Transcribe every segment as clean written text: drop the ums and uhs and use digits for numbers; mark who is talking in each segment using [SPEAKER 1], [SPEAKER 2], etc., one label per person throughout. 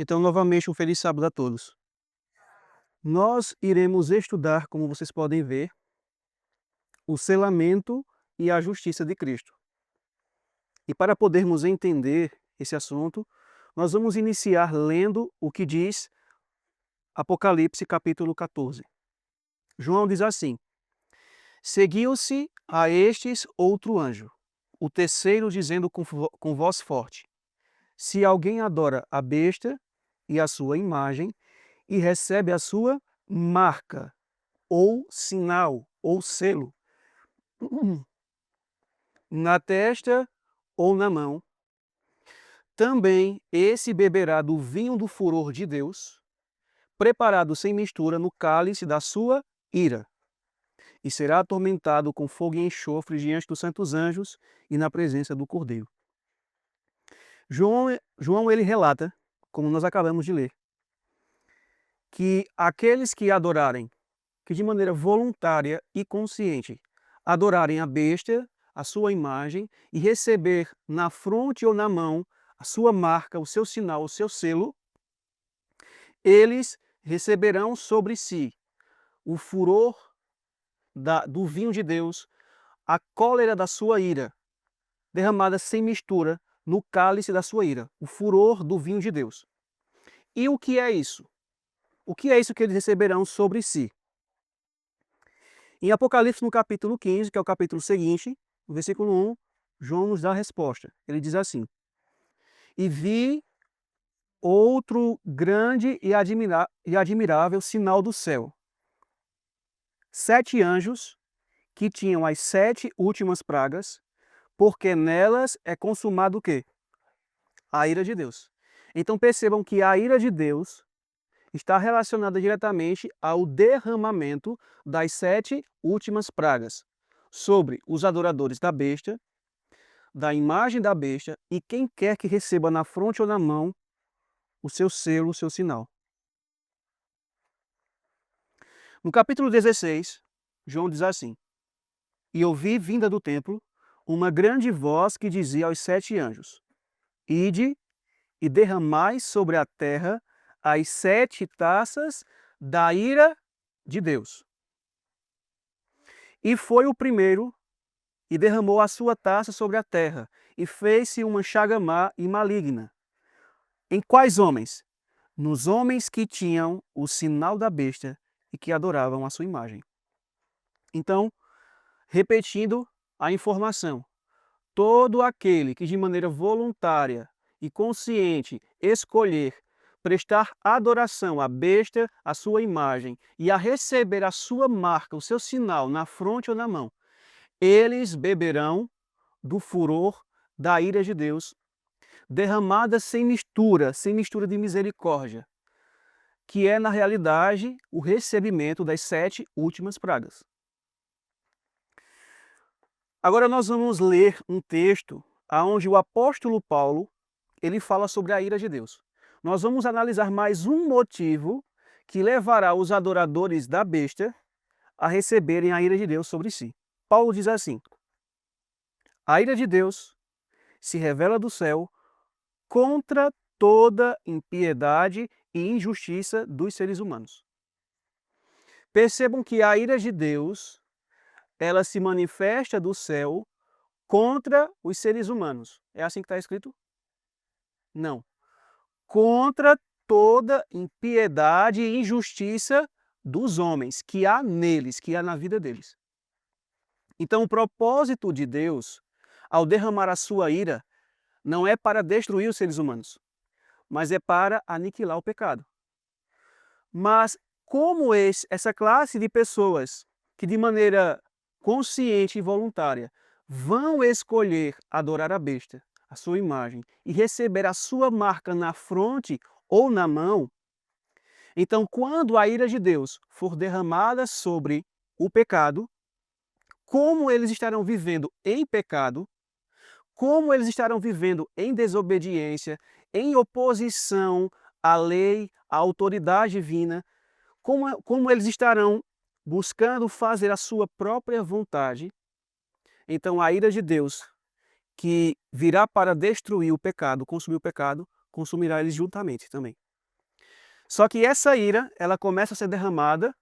[SPEAKER 1] Então, novamente, um feliz sábado a todos. Nós iremos estudar, como vocês podem ver, o selamento e a justiça de Cristo. E para podermos entender esse assunto, nós vamos iniciar lendo o que diz Apocalipse capítulo 14. João diz assim: Seguiu-se a estes outro anjo, o terceiro dizendo com voz forte: Se alguém adora a besta e a sua imagem e recebe a sua marca, ou sinal, ou selo, na testa ou na mão, também esse beberá do vinho do furor de Deus, preparado sem mistura no cálice da sua ira, e será atormentado com fogo e enxofre diante dos santos anjos e na presença do Cordeiro. João ele relata, como nós acabamos de ler, que aqueles que adorarem, que de maneira voluntária e consciente adorarem a besta, a sua imagem, e receber na fronte ou na mão a sua marca, o seu sinal, o seu selo, eles receberão sobre si o furor do vinho de Deus, a cólera da sua ira, derramada sem mistura no cálice da sua ira, o furor do vinho de Deus. E o que é isso? O que é isso que eles receberão sobre si? Em Apocalipse, no capítulo 15, que é o capítulo seguinte, no versículo 1, João nos dá a resposta. Ele diz assim: E vi outro grande e admirável sinal do céu. 7 anjos que tinham as 7 últimas pragas, porque nelas é consumado o quê? A ira de Deus. Então percebam que a ira de Deus está relacionada diretamente ao derramamento das 7 últimas pragas sobre os adoradores da besta, da imagem da besta e quem quer que receba na fronte ou na mão o seu selo, o seu sinal. No capítulo 16, João diz assim: E ouvi vinda do templo uma grande voz que dizia aos 7 anjos: Ide e derramai sobre a terra as 7 taças da ira de Deus. E foi o primeiro e derramou a sua taça sobre a terra, e fez-se uma chaga má e maligna. Em quais homens? Nos homens que tinham o sinal da besta e que adoravam a sua imagem. Então, repetindo a informação, todo aquele que de maneira voluntária e consciente escolher prestar adoração à besta, à sua imagem, e a receber a sua marca, o seu sinal na fronte ou na mão, eles beberão do furor da ira de Deus, derramada sem mistura de misericórdia, que é, na realidade, o recebimento das 7 últimas pragas. Agora nós vamos ler um texto onde o apóstolo Paulo ele fala sobre a ira de Deus. Nós vamos analisar mais um motivo que levará os adoradores da besta a receberem a ira de Deus sobre si. Paulo diz assim: A ira de Deus se revela do céu contra toda impiedade e injustiça dos seres humanos. Percebam que a ira de Deus, ela se manifesta do céu contra os seres humanos. É assim que está escrito? Não. Contra toda impiedade e injustiça dos homens, que há neles, que há na vida deles. Então, o propósito de Deus, ao derramar a sua ira, não é para destruir os seres humanos, mas é para aniquilar o pecado. Mas como essa classe de pessoas que de maneira consciente e voluntária vão escolher adorar a besta, a sua imagem, e receber a sua marca na fronte ou na mão, então quando a ira de Deus for derramada sobre o pecado, como eles estarão vivendo em pecado, como eles estarão vivendo em desobediência, em oposição à lei, à autoridade divina, como eles estarão buscando fazer a sua própria vontade, então a ira de Deus, que virá para destruir o pecado, consumir o pecado, consumirá eles juntamente também. Só que essa ira, ela começa a ser derramada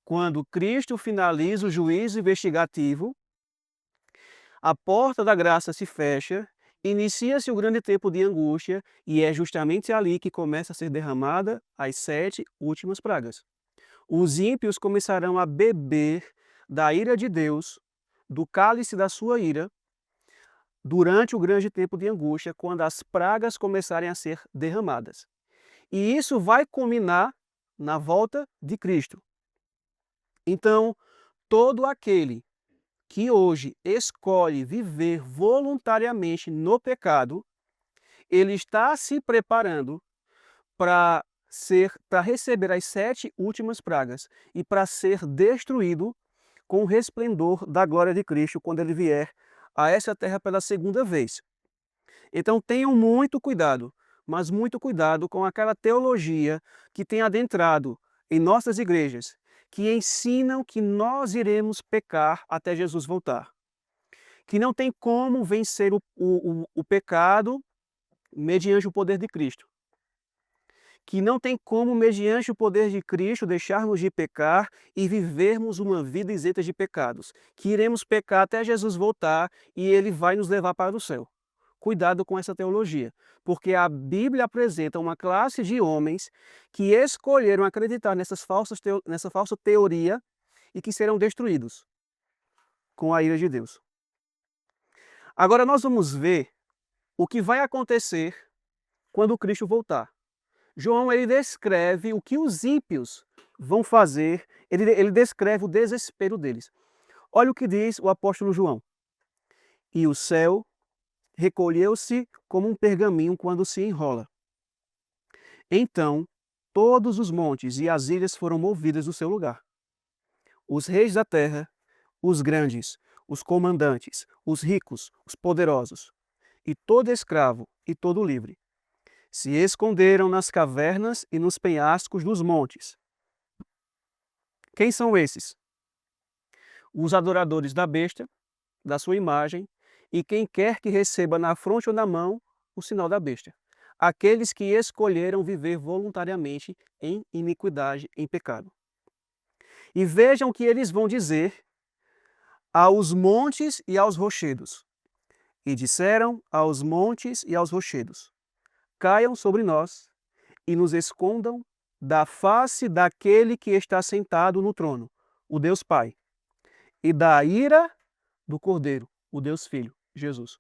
[SPEAKER 1] quando Cristo finaliza o juízo investigativo, a porta da graça se fecha, inicia-se o grande tempo de angústia, e é justamente ali que começa a ser derramada as 7 últimas pragas. Os ímpios começarão a beber da ira de Deus, do cálice da sua ira, durante o grande tempo de angústia, quando as pragas começarem a ser derramadas. E isso vai culminar na volta de Cristo. Então, todo aquele que hoje escolhe viver voluntariamente no pecado, ele está se preparando para receber as 7 últimas pragas e para ser destruído com o resplendor da glória de Cristo quando ele vier a essa terra pela segunda vez. Então tenham muito cuidado, mas muito cuidado com aquela teologia que tem adentrado em nossas igrejas, que ensinam que nós iremos pecar até Jesus voltar. Que não tem como vencer o pecado mediante o poder de Cristo. Que não tem como, mediante o poder de Cristo, deixarmos de pecar e vivermos uma vida isenta de pecados. Que iremos pecar até Jesus voltar e Ele vai nos levar para o céu. Cuidado com essa teologia, porque a Bíblia apresenta uma classe de homens que escolheram acreditar nessa falsa teoria e que serão destruídos com a ira de Deus. Agora nós vamos ver o que vai acontecer quando Cristo voltar. João ele descreve o que os ímpios vão fazer, ele descreve o desespero deles. Olha o que diz o apóstolo João. E o céu recolheu-se como um pergaminho quando se enrola. Então todos os montes e as ilhas foram movidas do seu lugar. Os reis da terra, os grandes, os comandantes, os ricos, os poderosos, e todo escravo e todo livre, se esconderam nas cavernas e nos penhascos dos montes. Quem são esses? Os adoradores da besta, da sua imagem, e quem quer que receba na fronte ou na mão o sinal da besta. Aqueles que escolheram viver voluntariamente em iniquidade, em pecado. E vejam o que eles vão dizer aos montes e aos rochedos. E disseram aos montes e aos rochedos: caiam sobre nós e nos escondam da face daquele que está sentado no trono, o Deus Pai, e da ira do Cordeiro, o Deus Filho, Jesus.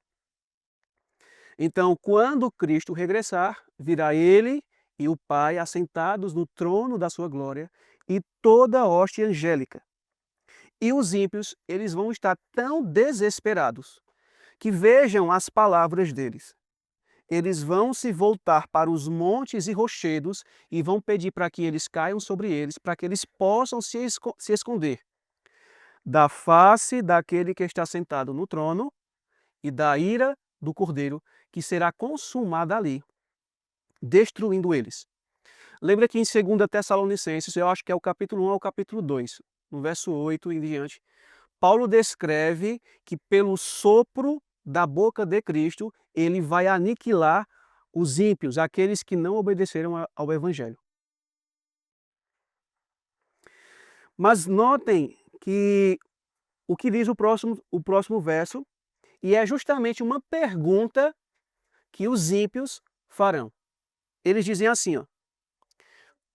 [SPEAKER 1] Então, quando Cristo regressar, virá ele e o Pai assentados no trono da sua glória e toda a hoste angélica. E os ímpios, eles vão estar tão desesperados que vejam as palavras deles. Eles vão se voltar para os montes e rochedos e vão pedir para que eles caiam sobre eles, para que eles possam se esconder da face daquele que está sentado no trono e da ira do Cordeiro, que será consumada ali, destruindo eles. Lembra que em 2 Tessalonicenses, eu acho que é o capítulo 1 ao capítulo 2, no verso 8 em diante, Paulo descreve que pelo sopro da boca de Cristo, ele vai aniquilar os ímpios, aqueles que não obedeceram ao Evangelho. Mas notem que o que diz o próximo verso, e é justamente uma pergunta que os ímpios farão. Eles dizem assim, ó: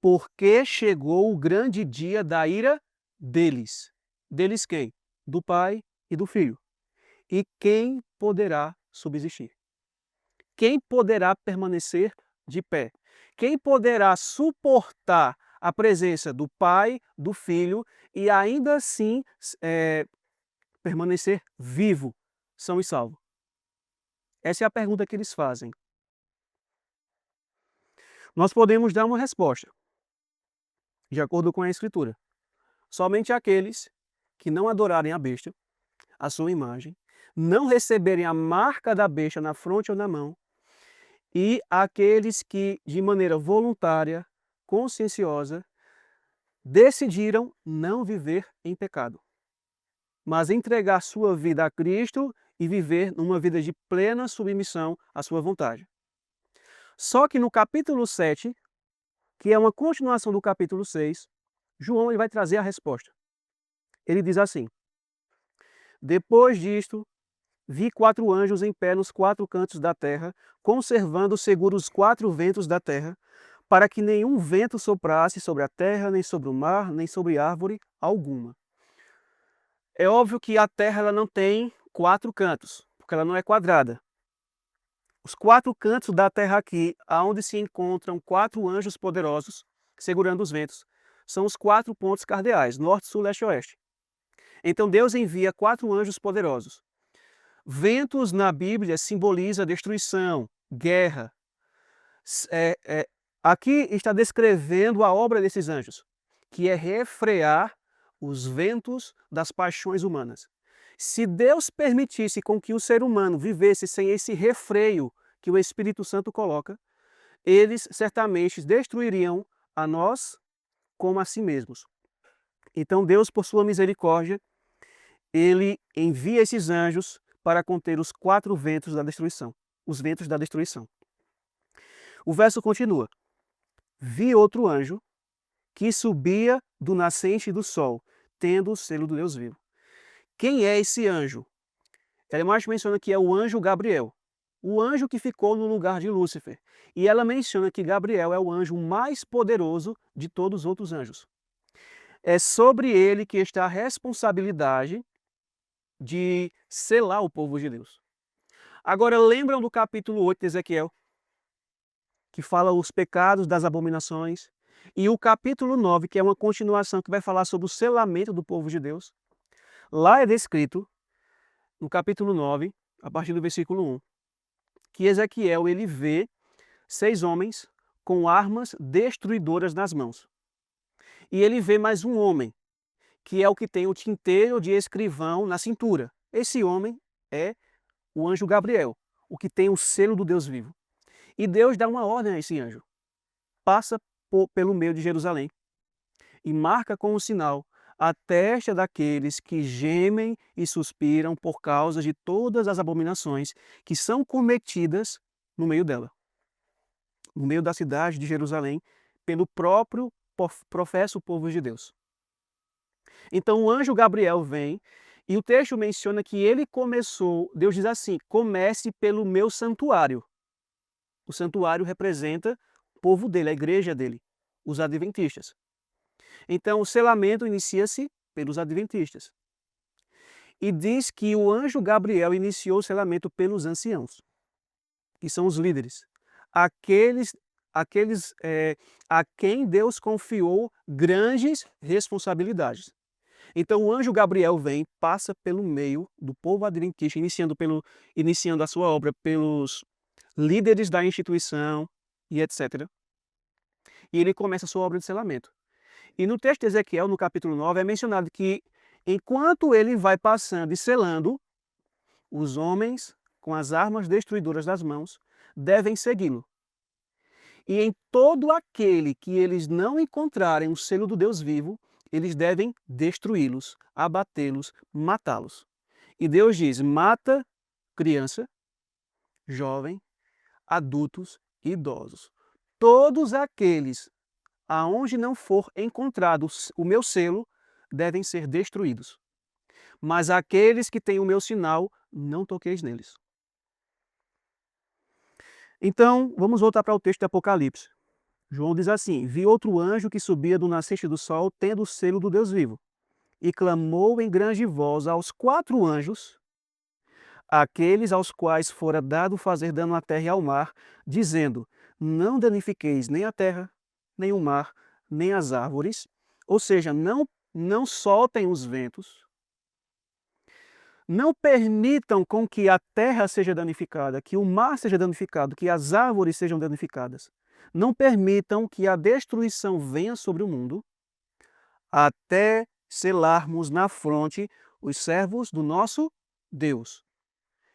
[SPEAKER 1] porque chegou o grande dia da ira deles. Deles quem? Do Pai e do Filho. E quem poderá subsistir? Quem poderá permanecer de pé? Quem poderá suportar a presença do Pai, do Filho e ainda assim permanecer vivo, são e salvo? Essa é a pergunta que eles fazem. Nós podemos dar uma resposta, de acordo com a Escritura. Somente aqueles que não adorarem a besta, a sua imagem, não receberem a marca da besta na fronte ou na mão, e aqueles que, de maneira voluntária, conscienciosa, decidiram não viver em pecado, mas entregar sua vida a Cristo e viver numa vida de plena submissão à sua vontade. Só que no capítulo 7, que é uma continuação do capítulo 6, João ele vai trazer a resposta. Ele diz assim: depois disto, vi 4 anjos em pé nos 4 cantos da terra, conservando seguros os 4 ventos da terra, para que nenhum vento soprasse sobre a terra, nem sobre o mar, nem sobre árvore alguma. É óbvio que a terra ela não tem 4 cantos, porque ela não é quadrada. Os 4 cantos da terra aqui, aonde se encontram 4 anjos poderosos, segurando os ventos, são os 4 pontos cardeais, norte, sul, leste e oeste. Então Deus envia 4 anjos poderosos. Ventos na Bíblia simboliza destruição, guerra. Aqui está descrevendo a obra desses anjos, que é refrear os ventos das paixões humanas. Se Deus permitisse com que o ser humano vivesse sem esse refreio que o Espírito Santo coloca, eles certamente destruiriam a nós como a si mesmos. Então Deus, por sua misericórdia, ele envia esses anjos para conter os 4 ventos da destruição, os ventos da destruição. O verso continua: vi outro anjo que subia do nascente do sol, tendo o selo do Deus vivo. Quem é esse anjo? Ela mais menciona que é o anjo Gabriel, o anjo que ficou no lugar de Lúcifer. E ela menciona que Gabriel é o anjo mais poderoso de todos os outros anjos. É sobre ele que está a responsabilidade de selar o povo de Deus. Agora, lembram do capítulo 8 de Ezequiel, que fala os pecados das abominações, e o capítulo 9, que é uma continuação que vai falar sobre o selamento do povo de Deus. Lá é descrito, no capítulo 9, a partir do versículo 1, que Ezequiel ele vê 6 homens com armas destruidoras nas mãos. E ele vê mais um homem, que é o que tem o tinteiro de escrivão na cintura. Esse homem é o anjo Gabriel, o que tem o selo do Deus vivo. E Deus dá uma ordem a esse anjo: passa pelo meio de Jerusalém e marca com um sinal a testa daqueles que gemem e suspiram por causa de todas as abominações que são cometidas no meio dela, no meio da cidade de Jerusalém, pelo próprio professo povo de Deus. Então o anjo Gabriel vem e o texto menciona que ele começou, Deus diz assim: comece pelo meu santuário. O santuário representa o povo dele, a igreja dele, os adventistas. Então o selamento inicia-se pelos adventistas. E diz que o anjo Gabriel iniciou o selamento pelos anciãos, que são os líderes, aqueles a quem Deus confiou grandes responsabilidades. Então o anjo Gabriel vem, passa pelo meio do povo adventista, iniciando a sua obra pelos líderes da instituição e etc. E ele começa a sua obra de selamento. E no texto de Ezequiel, no capítulo 9, é mencionado que enquanto ele vai passando e selando, os homens com as armas destruidoras das mãos devem segui-lo. E em todo aquele que eles não encontrarem o selo do Deus vivo, eles devem destruí-los, abatê-los, matá-los. E Deus diz: mata criança, jovem, adultos e idosos. Todos aqueles aonde não for encontrado o meu selo devem ser destruídos. Mas aqueles que têm o meu sinal, não toqueis neles. Então, vamos voltar para o texto de Apocalipse. João diz assim: vi outro anjo que subia do nascente do sol, tendo o selo do Deus vivo, e clamou em grande voz aos 4 anjos, aqueles aos quais fora dado fazer dano à terra e ao mar, dizendo: não danifiqueis nem a terra, nem o mar, nem as árvores, ou seja, não soltem os ventos, não permitam com que a terra seja danificada, que o mar seja danificado, que as árvores sejam danificadas. Não permitam que a destruição venha sobre o mundo, até selarmos na fronte os servos do nosso Deus,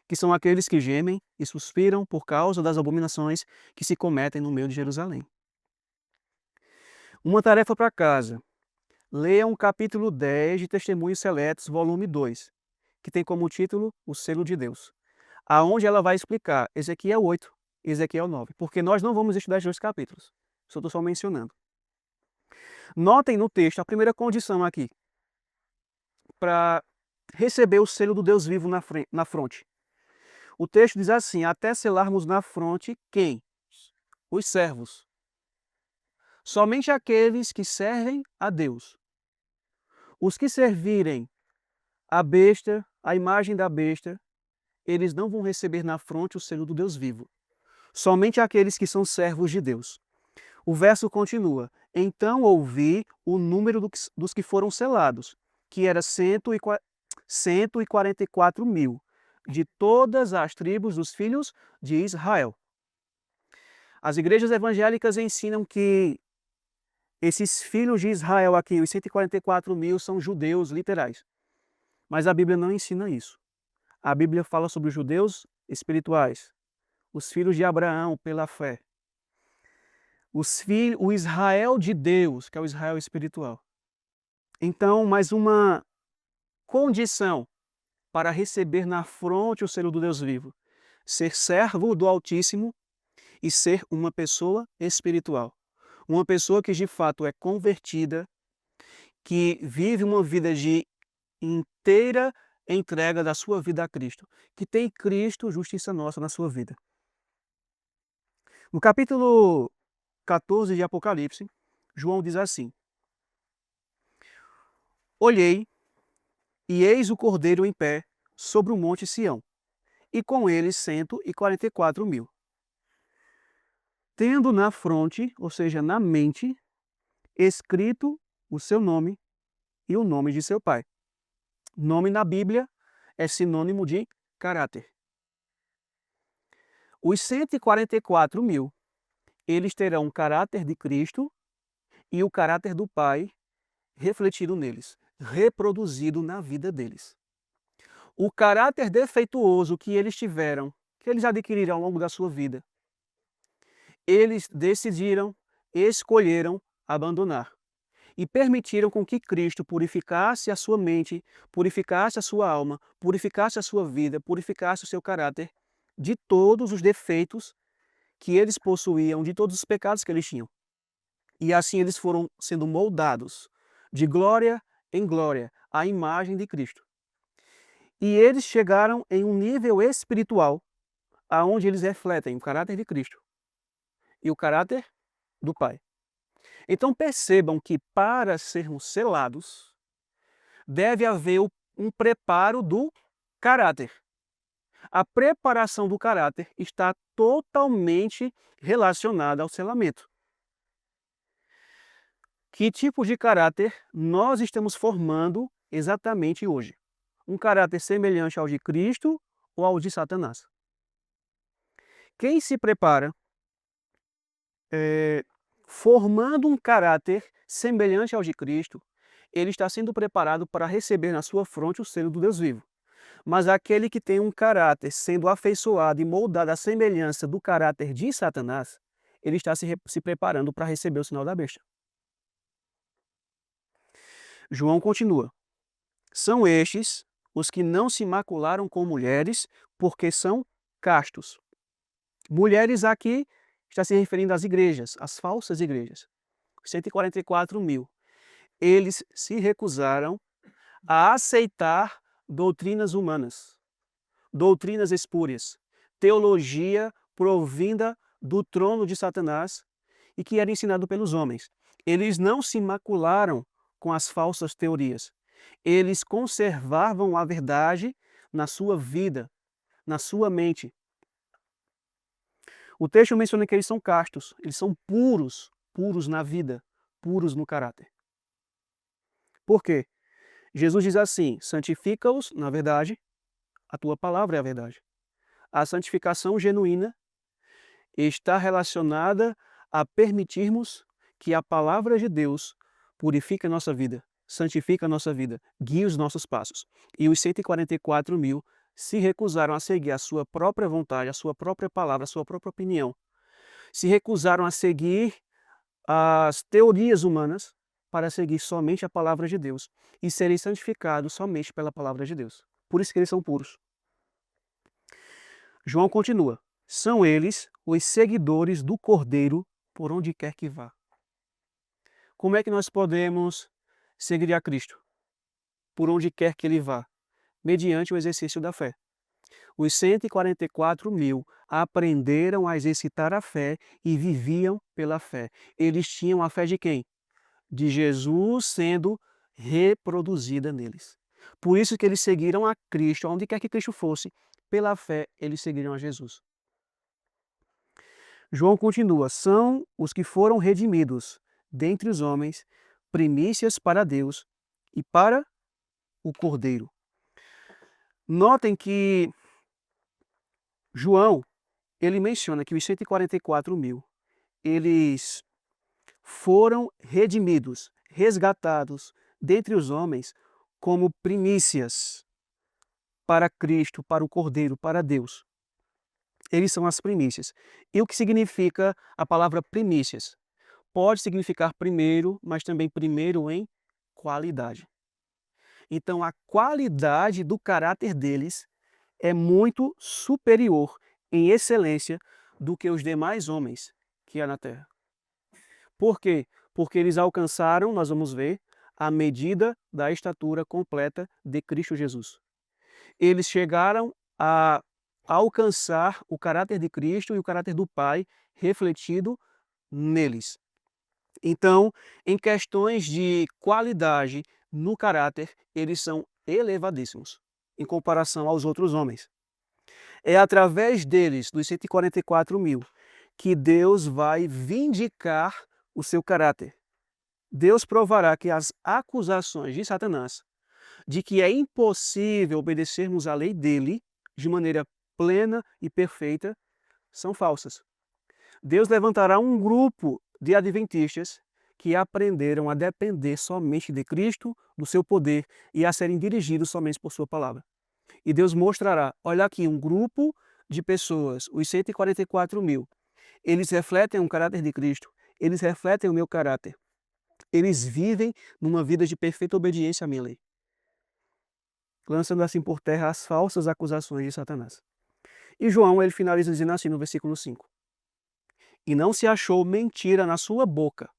[SPEAKER 1] que são aqueles que gemem e suspiram por causa das abominações que se cometem no meio de Jerusalém. Uma tarefa para casa: leiam o capítulo 10 de Testemunhos Seletos, volume 2, que tem como título O Selo de Deus, aonde ela vai explicar Ezequiel 8 e Ezequiel 9, porque nós não vamos estudar os 2 capítulos, Só estou só mencionando. Notem no texto a primeira condição aqui, para receber o selo do Deus vivo na fronte. O texto diz assim: até selarmos na fronte quem? Os servos. Somente aqueles que servem a Deus. Os que servirem a besta, a imagem da besta, eles não vão receber na fronte o selo do Deus vivo. Somente aqueles que são servos de Deus. O verso continua: então ouvi o número dos que foram selados, que era 144 mil, de todas as tribos dos filhos de Israel. As igrejas evangélicas ensinam que esses filhos de Israel aqui, os 144 mil, são judeus literais. Mas a Bíblia não ensina isso. A Bíblia fala sobre os judeus espirituais, os filhos de Abraão pela fé, o Israel de Deus, que é o Israel espiritual. Então, mais uma condição para receber na fronte o selo do Deus vivo: ser servo do Altíssimo e ser uma pessoa espiritual. Uma pessoa que de fato é convertida, que vive uma vida de inteira entrega da sua vida a Cristo, que tem Cristo, justiça nossa, na sua vida. No capítulo 14 de Apocalipse, João diz assim: olhei, e eis o Cordeiro em pé sobre o monte Sião, e com ele 144 mil. Tendo na fronte, ou seja, na mente, escrito o seu nome e o nome de seu pai. Nome na Bíblia é sinônimo de caráter. Os 144 mil, eles terão o caráter de Cristo e o caráter do Pai refletido neles, reproduzido na vida deles. O caráter defeituoso que eles tiveram, que eles adquiriram ao longo da sua vida, eles decidiram, escolheram abandonar e permitiram com que Cristo purificasse a sua mente, purificasse a sua alma, purificasse a sua vida, purificasse o seu caráter de todos os defeitos que eles possuíam, de todos os pecados que eles tinham. E assim eles foram sendo moldados de glória em glória à imagem de Cristo. E eles chegaram em um nível espiritual aonde eles refletem o caráter de Cristo e o caráter do Pai. Então percebam que para sermos selados, deve haver um preparo do caráter. A preparação do caráter está totalmente relacionada ao selamento. Que tipo de caráter nós estamos formando exatamente hoje? Um caráter semelhante ao de Cristo ou ao de Satanás? Quem se prepara formando um caráter semelhante ao de Cristo, ele está sendo preparado para receber na sua fronte o selo do Deus vivo. Mas aquele que tem um caráter sendo afeiçoado e moldado à semelhança do caráter de Satanás, ele está se preparando para receber o sinal da besta. João continua: são estes os que não se macularam com mulheres, porque são castos. Mulheres aqui está se referindo às igrejas, às falsas igrejas. 144 mil. Eles se recusaram a aceitar doutrinas humanas, doutrinas espúrias, teologia provinda do trono de Satanás e que era ensinado pelos homens. Eles não se macularam com as falsas teorias. Eles conservavam a verdade na sua vida, na sua mente. O texto menciona que eles são castos, eles são puros, puros na vida, puros no caráter. Por quê? Jesus diz assim: santifica-os na verdade, a tua palavra é a verdade. A santificação genuína está relacionada a permitirmos que a palavra de Deus purifique a nossa vida, santifique a nossa vida, guie os nossos passos. E os 144 mil se recusaram a seguir a sua própria vontade, a sua própria palavra, a sua própria opinião. Se recusaram a seguir as teorias humanas para seguir somente a palavra de Deus e serem santificados somente pela palavra de Deus. Por isso que eles são puros. João continua: são eles os seguidores do Cordeiro por onde quer que vá. Como é que nós podemos seguir a Cristo? Por onde quer que ele vá, mediante o exercício da fé. Os 144.000 aprenderam a exercitar a fé e viviam pela fé. Eles tinham a fé de quem? De Jesus sendo reproduzida neles. Por isso que eles seguiram a Cristo, onde quer que Cristo fosse, pela fé eles seguiram a Jesus. João continua: são os que foram redimidos dentre os homens, primícias para Deus e para o Cordeiro. Notem que João, ele menciona que os 144.000, eles foram redimidos, resgatados dentre os homens como primícias para Cristo, para o Cordeiro, para Deus. Eles são as primícias. E o que significa a palavra primícias? Pode significar primeiro, mas também primeiro em qualidade. Então, a qualidade do caráter deles é muito superior em excelência do que os demais homens que há na terra. Por quê? Porque eles alcançaram, nós vamos ver, a medida da estatura completa de Cristo Jesus. Eles chegaram a alcançar o caráter de Cristo e o caráter do Pai refletido neles. Então, em questões de qualidade no caráter, eles são elevadíssimos em comparação aos outros homens. É através deles, dos 144.000, que Deus vai vindicar o seu caráter. Deus provará que as acusações de Satanás, de que é impossível obedecermos à lei dele de maneira plena e perfeita, são falsas. Deus levantará um grupo de adventistas que aprenderam a depender somente de Cristo, do seu poder e a serem dirigidos somente por sua palavra. E Deus mostrará, olha aqui, um grupo de pessoas, os 144.000, eles refletem o caráter de Cristo, eles refletem o meu caráter. Eles vivem numa vida de perfeita obediência à minha lei, lançando assim por terra as falsas acusações de Satanás. E João, ele finaliza dizendo assim no versículo 5: e não se achou mentira na sua boca,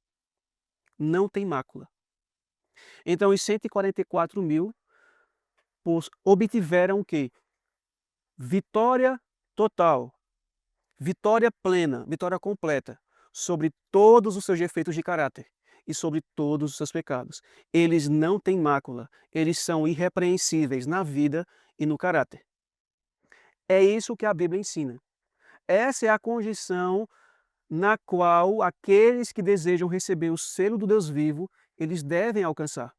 [SPEAKER 1] não tem mácula. Então os 144.000 obtiveram o quê? Vitória total, vitória plena, vitória completa sobre todos os seus defeitos de caráter e sobre todos os seus pecados. Eles não têm mácula, eles são irrepreensíveis na vida e no caráter. É isso que a Bíblia ensina. Essa é a condição na qual aqueles que desejam receber o selo do Deus vivo, eles devem alcançar.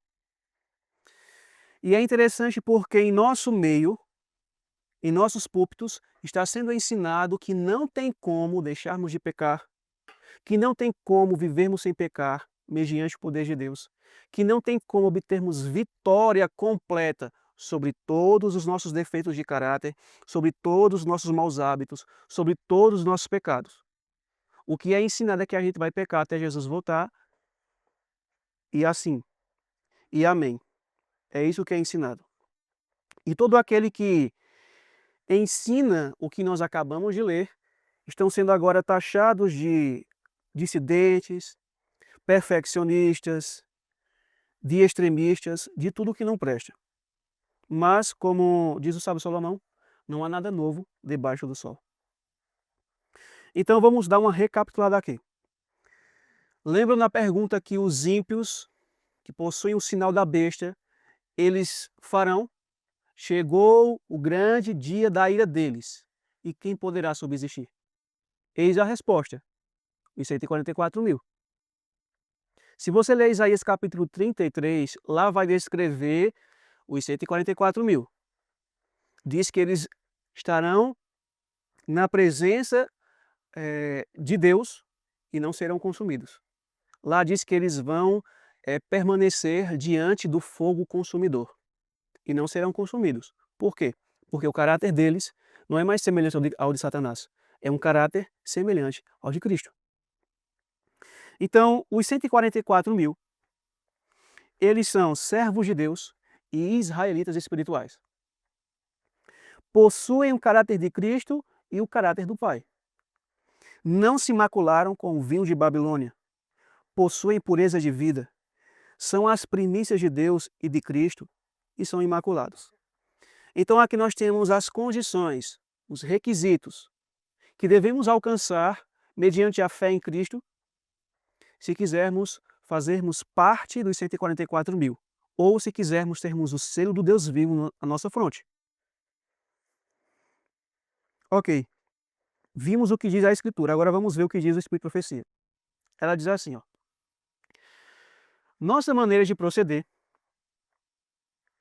[SPEAKER 1] E é interessante porque em nosso meio, em nossos púlpitos, está sendo ensinado que não tem como deixarmos de pecar, que não tem como vivermos sem pecar, mediante o poder de Deus, que não tem como obtermos vitória completa sobre todos os nossos defeitos de caráter, sobre todos os nossos maus hábitos, sobre todos os nossos pecados. O que é ensinado é que a gente vai pecar até Jesus voltar, e assim, e amém. É isso que é ensinado. E todo aquele que ensina o que nós acabamos de ler, estão sendo agora taxados de dissidentes, perfeccionistas, de extremistas, de tudo que não presta. Mas, como diz o sábio Salomão, não há nada novo debaixo do sol. Então vamos dar uma recapitulada aqui. Lembra na pergunta que os ímpios, que possuem o sinal da besta, eles farão? Chegou o grande dia da ira deles, e quem poderá subsistir? Eis a resposta, os 144.000. Se você ler Isaías capítulo 33, lá vai descrever os 144.000. Diz que eles estarão na presença de Deus e não serão consumidos. Lá diz que eles vão permanecer diante do fogo consumidor e não serão consumidos. Por quê? Porque o caráter deles não é mais semelhante ao de Satanás, é um caráter semelhante ao de Cristo. Então, os 144.000, eles são servos de Deus e israelitas espirituais. Possuem o caráter de Cristo e o caráter do Pai. Não se macularam com o vinho de Babilônia. Possuem pureza de vida. São as primícias de Deus e de Cristo e são imaculados. Então aqui nós temos as condições, os requisitos que devemos alcançar mediante a fé em Cristo, se quisermos fazermos parte dos 144 mil, ou se quisermos termos o selo do Deus vivo na nossa fronte. Ok, vimos o que diz a Escritura, agora vamos ver o que diz o Espírito de Profecia. Ela diz assim, ó: nossa maneira de proceder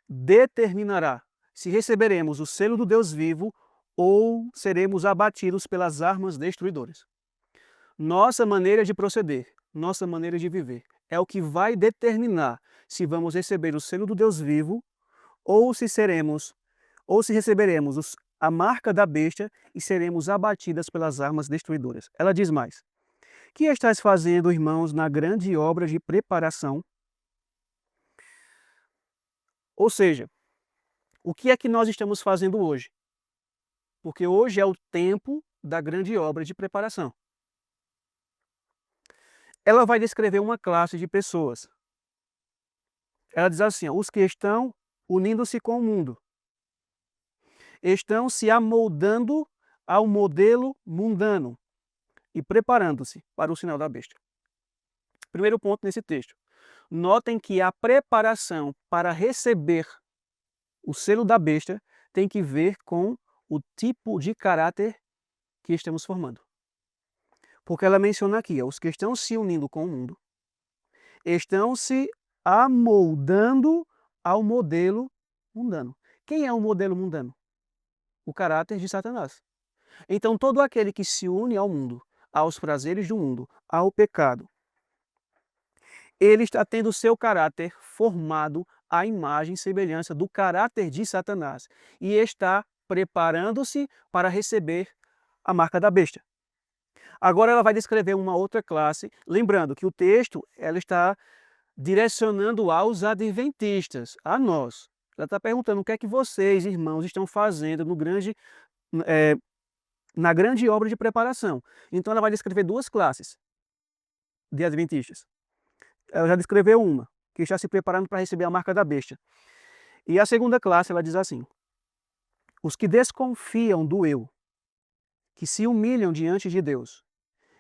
[SPEAKER 1] determinará se receberemos o selo do Deus vivo ou seremos abatidos pelas armas destruidoras. Nossa maneira de proceder, nossa maneira de viver, é o que vai determinar se vamos receber o selo do Deus vivo ou se receberemos a marca da besta e seremos abatidas pelas armas destruidoras. Ela diz mais: que estás fazendo, irmãos, na grande obra de preparação? Ou seja, o que é que nós estamos fazendo hoje? Porque hoje é o tempo da grande obra de preparação. Ela vai descrever uma classe de pessoas. Ela diz assim, ó: os que estão unindo-se com o mundo, estão se amoldando ao modelo mundano e preparando-se para o sinal da besta. Primeiro ponto nesse texto. Notem que a preparação para receber o selo da besta tem que ver com o tipo de caráter que estamos formando. Porque ela menciona aqui, ó, os que estão se unindo com o mundo, estão se amoldando ao modelo mundano. Quem é o modelo mundano? O caráter de Satanás. Então todo aquele que se une ao mundo, aos prazeres do mundo, ao pecado, ele está tendo o seu caráter formado à imagem e semelhança do caráter de Satanás e está preparando-se para receber a marca da besta. Agora ela vai descrever uma outra classe, lembrando que o texto ela está direcionando aos adventistas, a nós. Ela está perguntando o que é que vocês, irmãos, estão fazendo na grande obra de preparação. Então ela vai descrever duas classes de adventistas. Ela já descreveu uma, que está se preparando para receber a marca da besta. E a segunda classe, ela diz assim: os que desconfiam do eu, que se humilham diante de Deus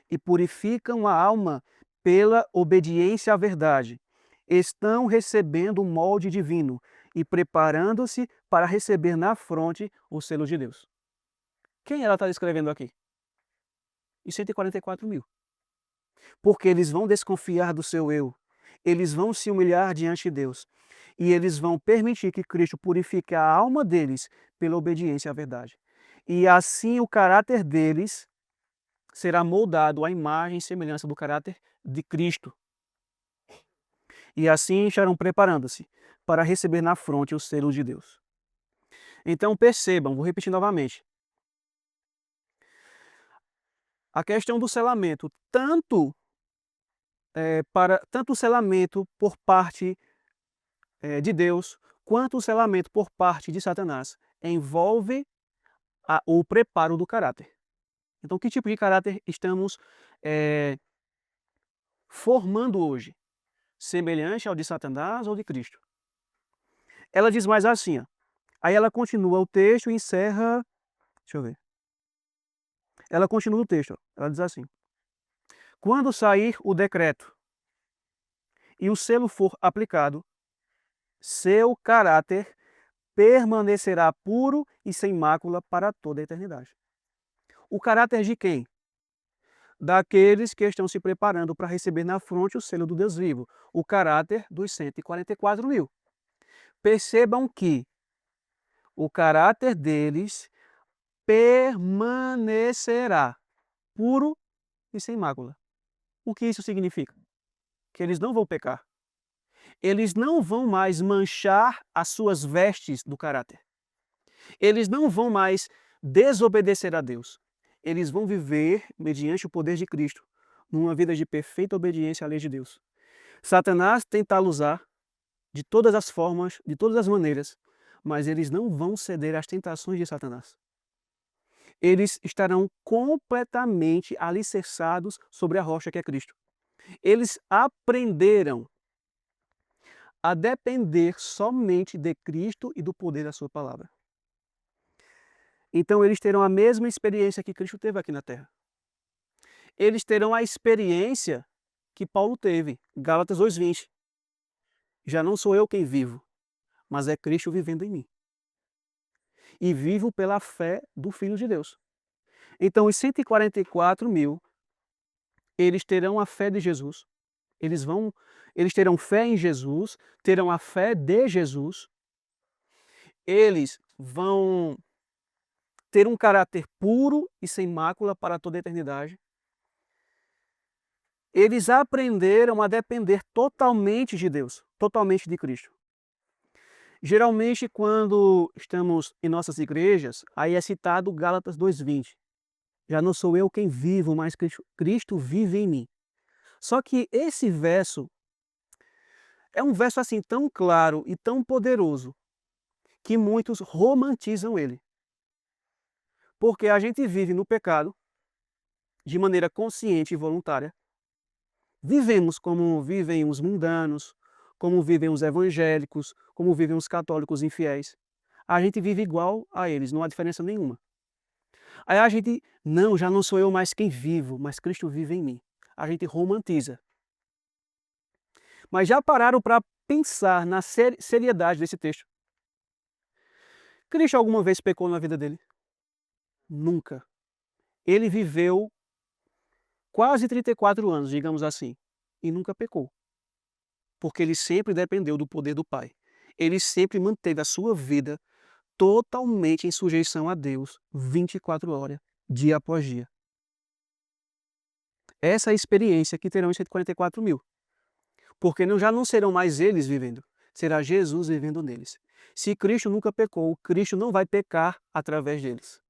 [SPEAKER 1] e purificam a alma pela obediência à verdade, estão recebendo o molde divino e preparando-se para receber na fronte o selo de Deus. Quem ela está descrevendo aqui? Os 144 mil. Porque eles vão desconfiar do seu eu, eles vão se humilhar diante de Deus e eles vão permitir que Cristo purifique a alma deles pela obediência à verdade. E assim o caráter deles será moldado à imagem e semelhança do caráter de Cristo. E assim estarão preparando-se para receber na fronte o selo de Deus. Então percebam, vou repetir novamente, a questão do selamento, tanto o selamento por parte de Deus, quanto o selamento por parte de Satanás, envolve o preparo do caráter. Então, que tipo de caráter estamos formando hoje? Semelhante ao de Satanás ou de Cristo? Ela diz mais assim, ó. Aí ela continua o texto e encerra. Deixa eu ver. Ela continua o texto, ó. Ela diz assim: quando sair o decreto e o selo for aplicado, seu caráter permanecerá puro e sem mácula para toda a eternidade. O caráter de quem? Daqueles que estão se preparando para receber na fronte o selo do Deus vivo. O caráter dos 144 mil. Percebam que o caráter deles permanecerá puro e sem mácula. O que isso significa? Que eles não vão pecar. Eles não vão mais manchar as suas vestes do caráter. Eles não vão mais desobedecer a Deus. Eles vão viver mediante o poder de Cristo, numa vida de perfeita obediência à lei de Deus. Satanás tenta usar de todas as formas, de todas as maneiras, mas eles não vão ceder às tentações de Satanás. eles estarão completamente alicerçados sobre a rocha que é Cristo. Eles aprenderam a depender somente de Cristo e do poder da sua palavra. Então eles terão a mesma experiência que Cristo teve aqui na terra. Eles terão a experiência que Paulo teve, Gálatas 2:20. Já não sou eu quem vivo, mas é Cristo vivendo em mim. E vivo pela fé do Filho de Deus. Então os 144.000, eles terão a fé de Jesus, eles terão fé em Jesus, terão a fé de Jesus, eles vão ter um caráter puro e sem mácula para toda a eternidade. Eles aprenderam a depender totalmente de Deus, totalmente de Cristo. Geralmente, quando estamos em nossas igrejas, aí é citado Gálatas 2:20. Já não sou eu quem vivo, mas Cristo vive em mim. Só que esse verso é um verso assim tão claro e tão poderoso que muitos romantizam ele. Porque a gente vive no pecado de maneira consciente e voluntária. Vivemos como vivem os mundanos, como vivem os evangélicos, como vivem os católicos infiéis. A gente vive igual a eles, não há diferença nenhuma. Aí a gente, não, já não sou eu mais quem vivo, mas Cristo vive em mim. A gente romantiza. Mas já pararam para pensar na seriedade desse texto? Cristo alguma vez pecou na vida dele? Nunca. Ele viveu quase 34 anos, digamos assim, e nunca pecou. Porque ele sempre dependeu do poder do Pai. Ele sempre manteve a sua vida totalmente em sujeição a Deus, 24 horas, dia após dia. Essa é a experiência que terão os 144.000. Porque já não serão mais eles vivendo, será Jesus vivendo neles. Se Cristo nunca pecou, Cristo não vai pecar através deles.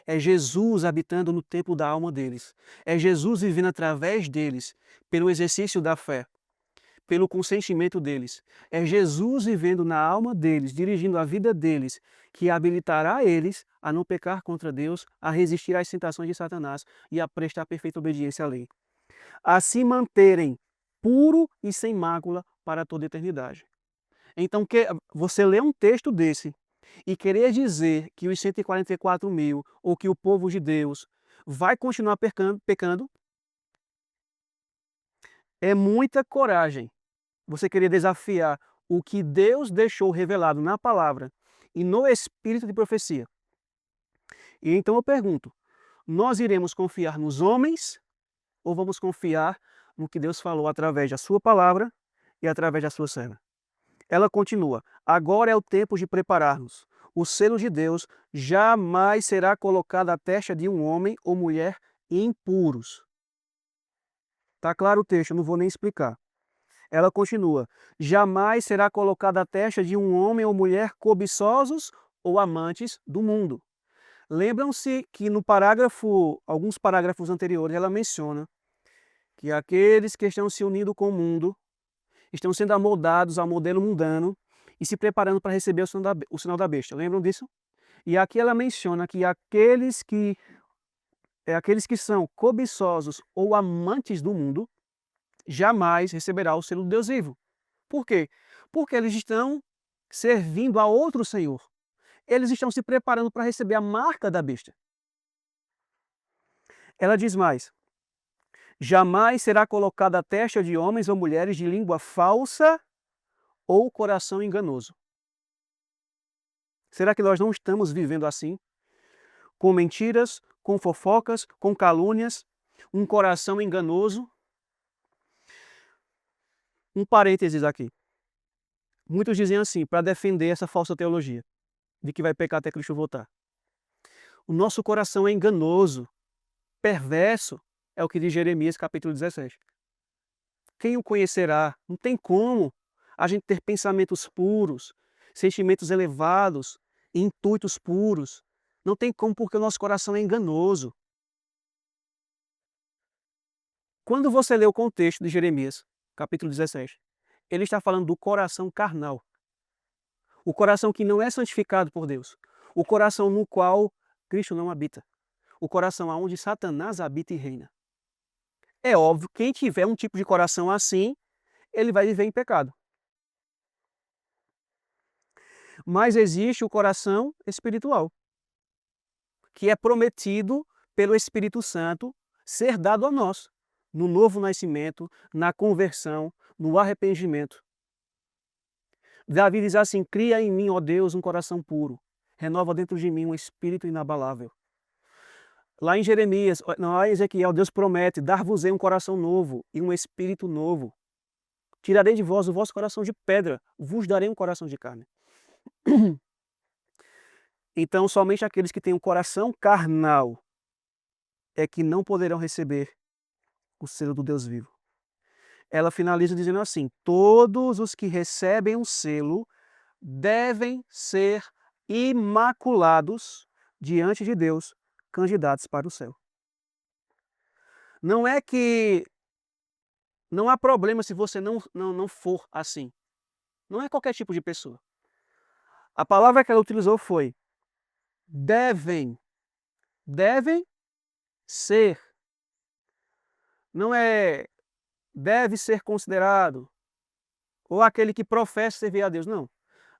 [SPEAKER 1] É Jesus habitando no templo da alma deles. É Jesus vivendo através deles, pelo exercício da fé, pelo consentimento deles. É Jesus vivendo na alma deles, dirigindo a vida deles, que habilitará eles a não pecar contra Deus, a resistir às tentações de Satanás e a prestar perfeita obediência à lei. A se manterem puro e sem mácula para toda a eternidade. Então, você lê um texto desse e querer dizer que os 144.000 ou que o povo de Deus vai continuar pecando, é muita coragem. Você querer desafiar o que Deus deixou revelado na palavra e no espírito de profecia. E então eu pergunto, nós iremos confiar nos homens ou vamos confiar no que Deus falou através da sua palavra e através da sua serva? Ela continua, agora é o tempo de preparar-nos. O selo de Deus jamais será colocado à testa de um homem ou mulher impuros. Está claro o texto, eu não vou nem explicar. Ela continua, jamais será colocado à testa de um homem ou mulher cobiçosos ou amantes do mundo. Lembram-se que no alguns parágrafos anteriores, ela menciona que aqueles que estão se unindo com o mundo estão sendo amoldados ao modelo mundano e se preparando para receber o sinal da besta. Lembram disso? E aqui ela menciona que aqueles que são cobiçosos ou amantes do mundo jamais receberá o selo do Deus vivo. Por quê? Porque eles estão servindo a outro Senhor. Eles estão se preparando para receber a marca da besta. Ela diz mais, jamais será colocada à testa de homens ou mulheres de língua falsa ou coração enganoso. Será que nós não estamos vivendo assim? Com mentiras, com fofocas, com calúnias, um coração enganoso? Um parênteses aqui. Muitos dizem assim, para defender essa falsa teologia, de que vai pecar até Cristo voltar. O nosso coração é enganoso, perverso, é o que diz Jeremias capítulo 17. Quem o conhecerá? Não tem como a gente ter pensamentos puros, sentimentos elevados, intuitos puros. Não tem como, porque o nosso coração é enganoso. Quando você lê o contexto de Jeremias, capítulo 17, ele está falando do coração carnal. O coração que não é santificado por Deus. O coração no qual Cristo não habita. o coração aonde Satanás habita e reina. É óbvio, quem tiver um tipo de coração assim, ele vai viver em pecado. Mas existe o coração espiritual, que é prometido pelo Espírito Santo ser dado a nós, no novo nascimento, na conversão, no arrependimento. Davi diz assim: cria em mim, ó Deus, um coração puro, renova dentro de mim um espírito inabalável. Lá em Jeremias, lá em Ezequiel, Deus promete: dar-vos-ei um coração novo e um espírito novo. Tirarei de vós o vosso coração de pedra, vos darei um coração de carne. Então, somente aqueles que têm um coração carnal é que não poderão receber o selo do Deus vivo. Ela finaliza dizendo assim: todos os que recebem um selo devem ser imaculados diante de Deus, candidatos para o céu. Não é que não há problema se você não for assim. Não é qualquer tipo de pessoa. A palavra que ela utilizou foi devem. Devem ser. Não é deve ser considerado, ou aquele que professa servir a Deus, não.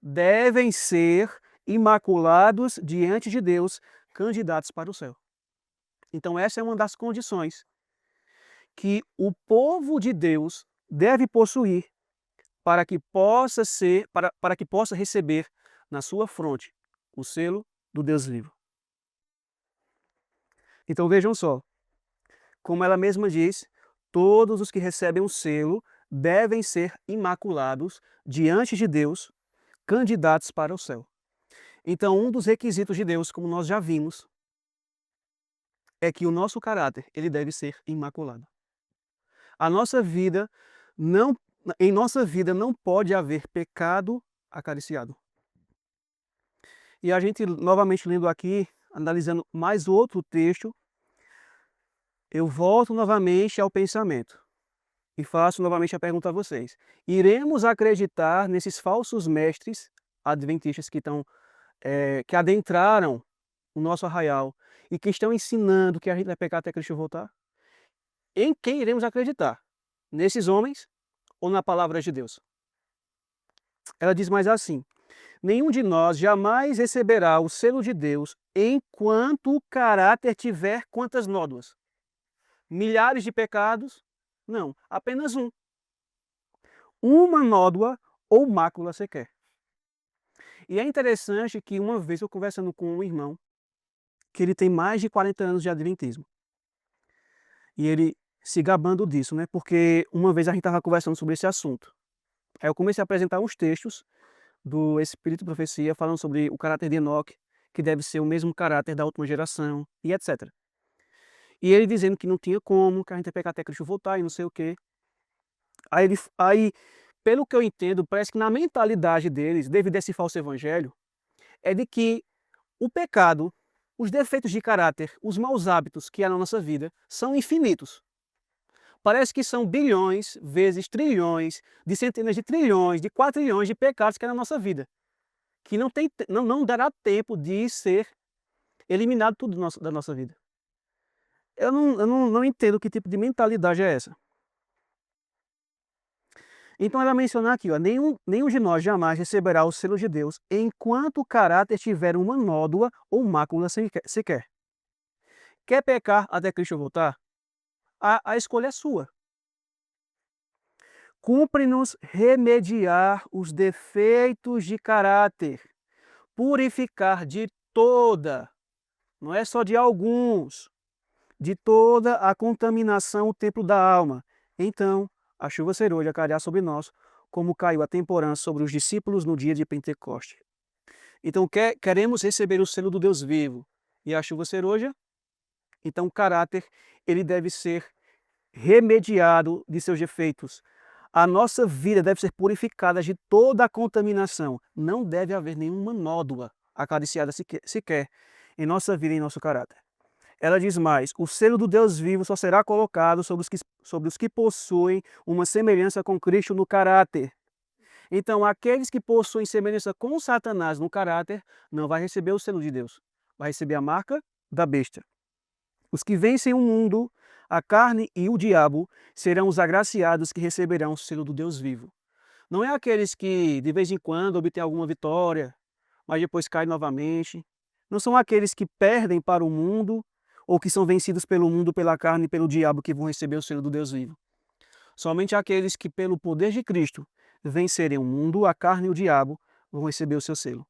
[SPEAKER 1] Devem ser imaculados diante de Deus, candidatos para o céu. Então essa é uma das condições que o povo de Deus deve possuir para que possa ser, para que possa receber na sua fronte o selo do Deus vivo. Então vejam só, como ela mesma diz, todos os que recebem um selo devem ser imaculados diante de Deus, candidatos para o céu. Então, um dos requisitos de Deus, como nós já vimos, é que o nosso caráter, ele deve ser imaculado. A nossa vida não, em nossa vida não pode haver pecado acariciado. E a gente, novamente lendo aqui, analisando mais outro texto, eu volto novamente ao pensamento e faço novamente a pergunta a vocês. Iremos acreditar nesses falsos mestres adventistas que adentraram o nosso arraial e que estão ensinando que a gente vai pecar até Cristo voltar? Em quem iremos acreditar? Nesses homens ou na palavra de Deus? Ela diz mais assim: nenhum de nós jamais receberá o selo de Deus enquanto o caráter tiver quantas nódoas? Milhares de pecados? Não, apenas um. Uma nódoa ou mácula sequer. E é interessante que uma vez eu conversando com um irmão, que ele tem mais de 40 anos de adventismo, e ele se gabando disso, né? Porque uma vez a gente estava conversando sobre esse assunto. Aí eu comecei a apresentar uns textos do Espírito de Profecia falando sobre o caráter de Enoque, que deve ser o mesmo caráter da última geração, e etc. E ele dizendo que não tinha como, que a gente ia pecar até Cristo voltar e não sei o quê. Aí, pelo que eu entendo, parece que na mentalidade deles, devido a esse falso evangelho, é de que o pecado, os defeitos de caráter, os maus hábitos que há na nossa vida são infinitos. Parece que são bilhões vezes trilhões, de centenas de trilhões, de quatrilhões de pecados que há na nossa vida, que não dará tempo de ser eliminado tudo da nossa vida. Eu não entendo que tipo de mentalidade é essa. Então ela menciona aqui, ó, nenhum de nós jamais receberá o selo de Deus enquanto o caráter tiver uma nódoa ou mácula sequer. Quer pecar até Cristo voltar? A escolha é sua. Cumpre-nos remediar os defeitos de caráter, purificar de toda, não é só de alguns, de toda a contaminação o templo da alma. Então a chuva serôdia cairá sobre nós, como caiu a temporã sobre os discípulos no dia de Pentecoste. Então queremos receber o selo do Deus vivo e a chuva serôdia? Então o caráter ele deve ser remediado de seus defeitos. A nossa vida deve ser purificada de toda a contaminação. Não deve haver nenhuma nódoa acariciada sequer em nossa vida e em nosso caráter. Ela diz mais: o selo do Deus vivo só será colocado sobre os que possuem uma semelhança com Cristo no caráter. Então, aqueles que possuem semelhança com Satanás no caráter, não vai receber o selo de Deus. Vai receber a marca da besta. Os que vencem o mundo, a carne e o diabo, serão os agraciados que receberão o selo do Deus vivo. Não é aqueles que de vez em quando obtêm alguma vitória, mas depois caem novamente. Não são aqueles que perdem para o mundo ou que são vencidos pelo mundo, pela carne e pelo diabo que vão receber o selo do Deus vivo. Somente aqueles que, pelo poder de Cristo, vencerem o mundo, a carne e o diabo, vão receber o seu selo.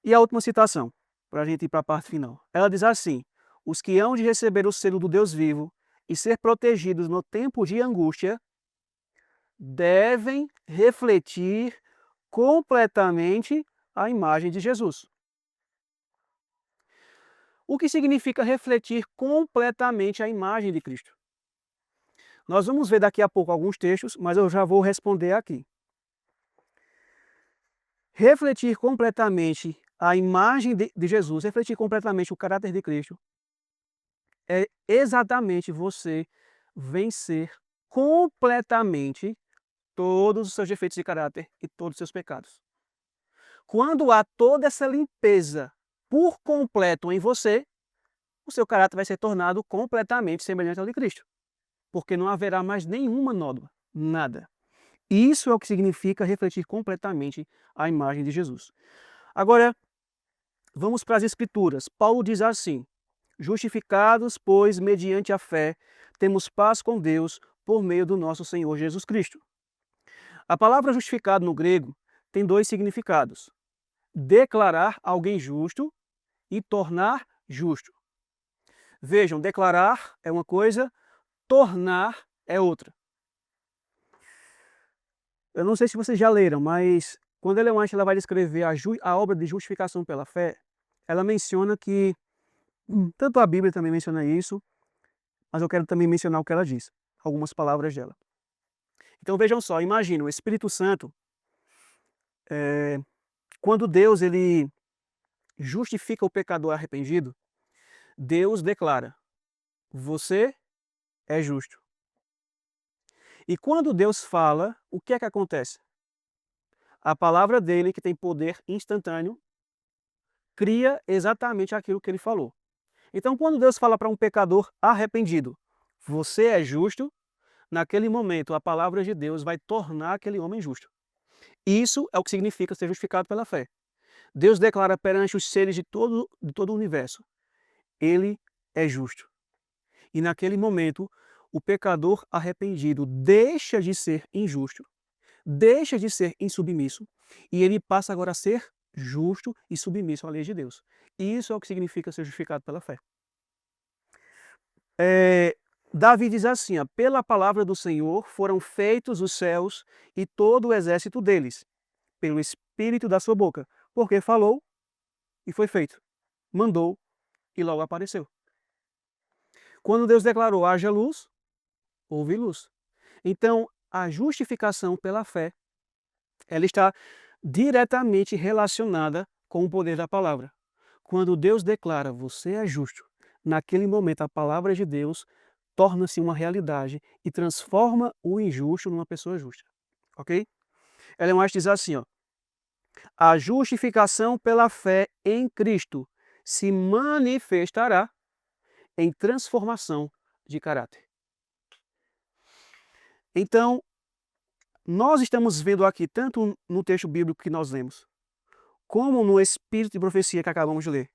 [SPEAKER 1] E a última citação, para a gente ir para a parte final. Ela diz assim: os que hão de receber o selo do Deus vivo e ser protegidos no tempo de angústia, devem refletir completamente a imagem de Jesus. O que significa refletir completamente a imagem de Cristo? Nós vamos ver daqui a pouco alguns textos, mas eu já vou responder aqui. Refletir completamente a imagem de Jesus, refletir completamente o caráter de Cristo, é exatamente você vencer completamente todos os seus defeitos de caráter e todos os seus pecados. Quando há toda essa limpeza por completo em você, o seu caráter vai ser tornado completamente semelhante ao de Cristo, porque não haverá mais nenhuma nódoa, nada. Isso é o que significa refletir completamente a imagem de Jesus. Agora, vamos para as Escrituras. Paulo diz assim: justificados, pois, mediante a fé, temos paz com Deus por meio do nosso Senhor Jesus Cristo. A palavra justificado no grego tem dois significados: declarar alguém justo e tornar justo. Vejam, declarar é uma coisa, tornar é outra. Eu não sei se vocês já leram, mas quando Ellen White ela vai descrever a obra de justificação pela fé, ela menciona que, tanto a Bíblia também menciona isso, mas eu quero também mencionar o que ela diz, algumas palavras dela. Então vejam só, imagina o Espírito Santo, quando Deus ele justifica o pecador arrependido, Deus declara: você é justo. E quando Deus fala, o que é que acontece? A palavra dele, que tem poder instantâneo, cria exatamente aquilo que ele falou. Então, quando Deus fala para um pecador arrependido, você é justo, naquele momento a palavra de Deus vai tornar aquele homem justo. Isso é o que significa ser justificado pela fé. Deus declara perante os seres de todo o universo: ele é justo. E naquele momento, o pecador arrependido deixa de ser injusto, deixa de ser insubmisso, e ele passa agora a ser justo e submisso à lei de Deus. Isso é o que significa ser justificado pela fé. Davi diz assim: ó, pela palavra do Senhor foram feitos os céus e todo o exército deles, pelo espírito da sua boca, porque falou e foi feito, mandou e logo apareceu. Quando Deus declarou haja luz, houve luz. Então, a justificação pela fé, ela está diretamente relacionada com o poder da palavra. Quando Deus declara você é justo, naquele momento a palavra de Deus torna-se uma realidade e transforma o injusto numa pessoa justa. Ok? Ellen White diz assim, ó: a justificação pela fé em Cristo se manifestará em transformação de caráter. Então, nós estamos vendo aqui, tanto no texto bíblico que nós lemos, como no espírito de profecia que acabamos de ler,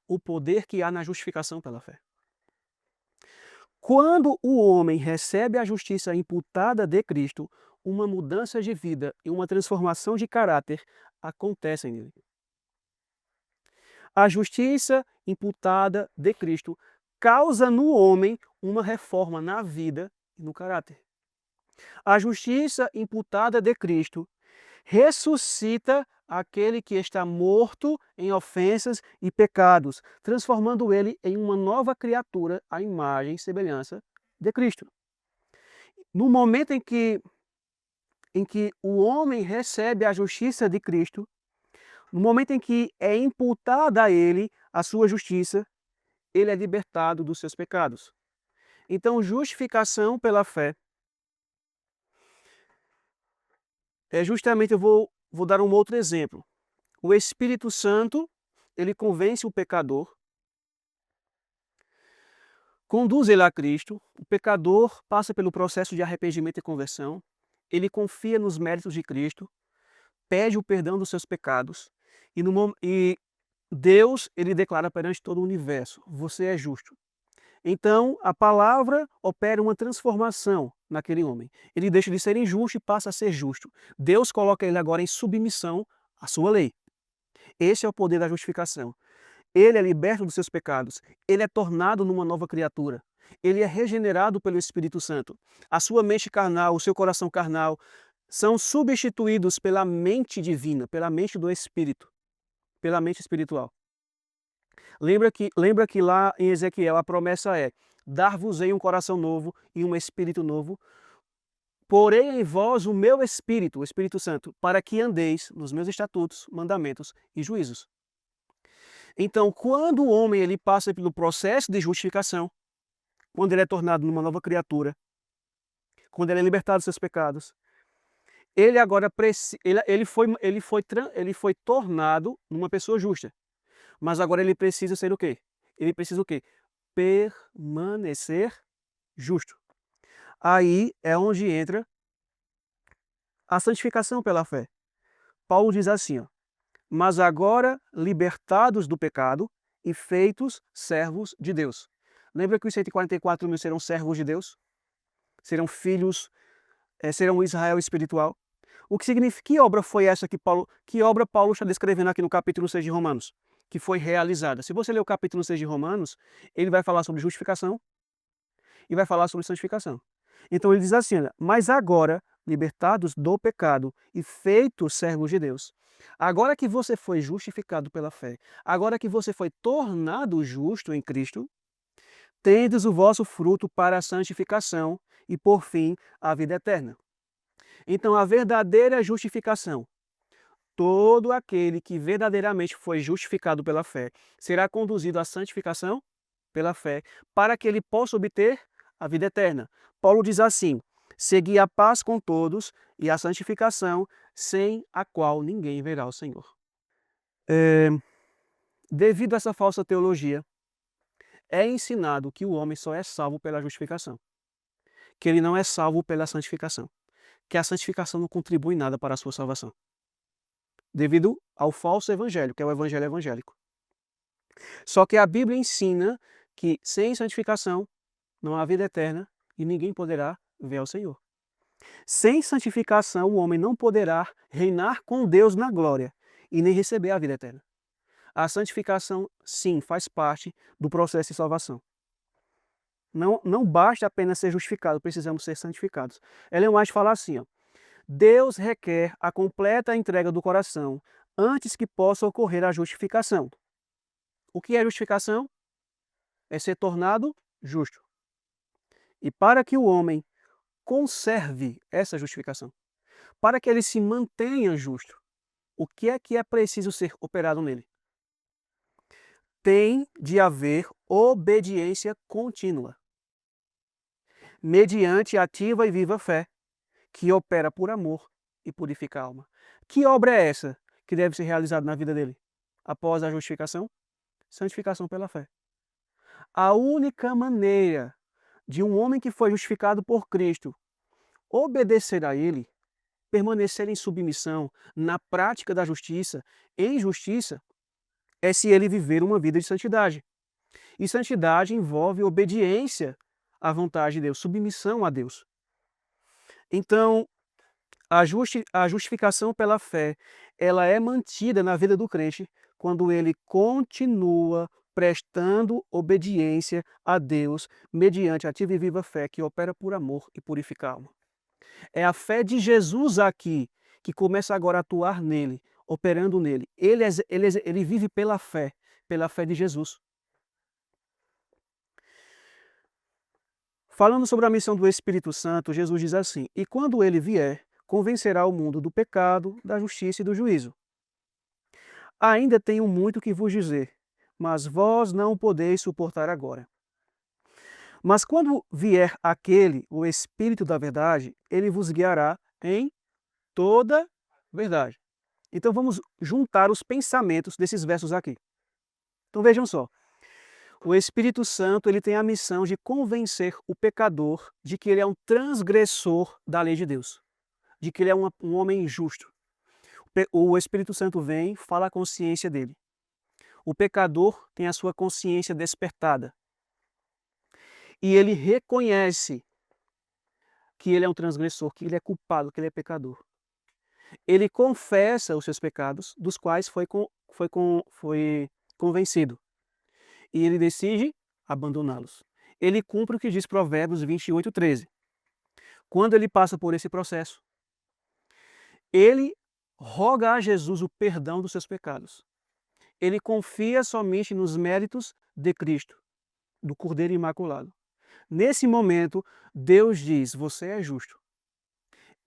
[SPEAKER 1] o poder que há na justificação pela fé. Quando o homem recebe a justiça imputada de Cristo, uma mudança de vida e uma transformação de caráter acontecem nele. A justiça imputada de Cristo causa no homem uma reforma na vida e no caráter. A justiça imputada de Cristo ressuscita aquele que está morto em ofensas e pecados, transformando ele em uma nova criatura à imagem e semelhança de Cristo. No momento em que o homem recebe a justiça de Cristo, no momento em que é imputada a ele a sua justiça, ele é libertado dos seus pecados. Então, justificação pela fé é justamente, eu vou dar um outro exemplo. O Espírito Santo, ele convence o pecador conduz ele a Cristo, o pecador passa pelo processo de arrependimento e conversão, ele confia nos méritos de Cristo, pede o perdão dos seus pecados, e Deus ele declara perante todo o universo: você é justo. Então, a palavra opera uma transformação naquele homem. Ele deixa de ser injusto e passa a ser justo. Deus coloca ele agora em submissão à sua lei. Esse é o poder da justificação. Ele é liberto dos seus pecados. Ele é tornado numa nova criatura. Ele é regenerado pelo Espírito Santo. A sua mente carnal, o seu coração carnal são substituídos pela mente divina, pela mente do Espírito, pela mente espiritual. Lembra que lá em Ezequiel a promessa é: dar-vos-ei um coração novo e um espírito novo, porém em vós o meu espírito, o Espírito Santo, para que andeis nos meus estatutos, mandamentos e juízos. Então, quando o homem ele passa pelo processo de justificação, quando ele é tornado numa nova criatura, quando ele é libertado dos seus pecados, ele agora ele foi tornado numa pessoa justa. Mas agora ele precisa ser o quê? Ele precisa o quê? Permanecer justo. Aí é onde entra a santificação pela fé. Paulo diz assim, ó: mas agora libertados do pecado e feitos servos de Deus. Lembra que os 144 mil serão servos de Deus? Serão filhos, serão Israel espiritual. O que significa, que obra foi essa que obra Paulo está descrevendo aqui no capítulo 6 de Romanos? Que foi realizada. Se você ler o capítulo 6 de Romanos, ele vai falar sobre justificação e vai falar sobre santificação. Então ele diz assim, olha: mas agora, libertados do pecado e feitos servos de Deus, agora que você foi justificado pela fé, agora que você foi tornado justo em Cristo, tendes o vosso fruto para a santificação e, por fim, a vida eterna. Então, a verdadeira justificação, todo aquele que verdadeiramente foi justificado pela fé será conduzido à santificação pela fé, para que ele possa obter a vida eterna. Paulo diz assim: segui a paz com todos e a santificação, sem a qual ninguém verá o Senhor. Devido a essa falsa teologia, é ensinado que o homem só é salvo pela justificação, que ele não é salvo pela santificação, que a santificação não contribui em nada para a sua salvação, devido ao falso evangelho, que é o evangelho evangélico. Só que a Bíblia ensina que sem santificação não há vida eterna e ninguém poderá ver ao Senhor. Sem santificação, o homem não poderá reinar com Deus na glória e nem receber a vida eterna. A santificação, sim, faz parte do processo de salvação. Não basta apenas ser justificado, precisamos ser santificados. Ellen White fala assim, ó: Deus requer a completa entrega do coração antes que possa ocorrer a justificação. O que é justificação? É ser tornado justo. E para que o homem conserve essa justificação, para que ele se mantenha justo, o que é preciso ser operado nele? Tem de haver obediência contínua, mediante ativa e viva fé, que opera por amor e purifica a alma. Que obra é essa que deve ser realizada na vida dele? Após a justificação? Santificação pela fé. A única maneira de um homem que foi justificado por Cristo obedecer a ele, permanecer em submissão, na prática da justiça, em justiça, é se ele viver uma vida de santidade. E santidade envolve obediência à vontade de Deus, submissão a Deus. Então, a justificação pela fé, ela é mantida na vida do crente quando ele continua prestando obediência a Deus mediante a ativa e viva fé que opera por amor e purifica a alma. É a fé de Jesus aqui que começa agora a atuar nele, operando nele. Ele vive pela fé de Jesus. Falando sobre a missão do Espírito Santo, Jesus diz assim: e quando ele vier, convencerá o mundo do pecado, da justiça e do juízo. Ainda tenho muito que vos dizer, mas vós não o podeis suportar agora. Mas quando vier aquele, o Espírito da verdade, ele vos guiará em toda verdade. Então vamos juntar os pensamentos desses versos aqui. Então vejam só. O Espírito Santo, ele tem a missão de convencer o pecador de que ele é um transgressor da lei de Deus, de que ele é um homem injusto. O Espírito Santo vem, fala a consciência dele. O pecador tem a sua consciência despertada. E ele reconhece que ele é um transgressor, que ele é culpado, que ele é pecador. Ele confessa os seus pecados, dos quais foi convencido. E ele decide abandoná-los. Ele cumpre o que diz Provérbios 28:13. Quando ele passa por esse processo, ele roga a Jesus o perdão dos seus pecados. Ele confia somente nos méritos de Cristo, do Cordeiro Imaculado. Nesse momento, Deus diz: você é justo.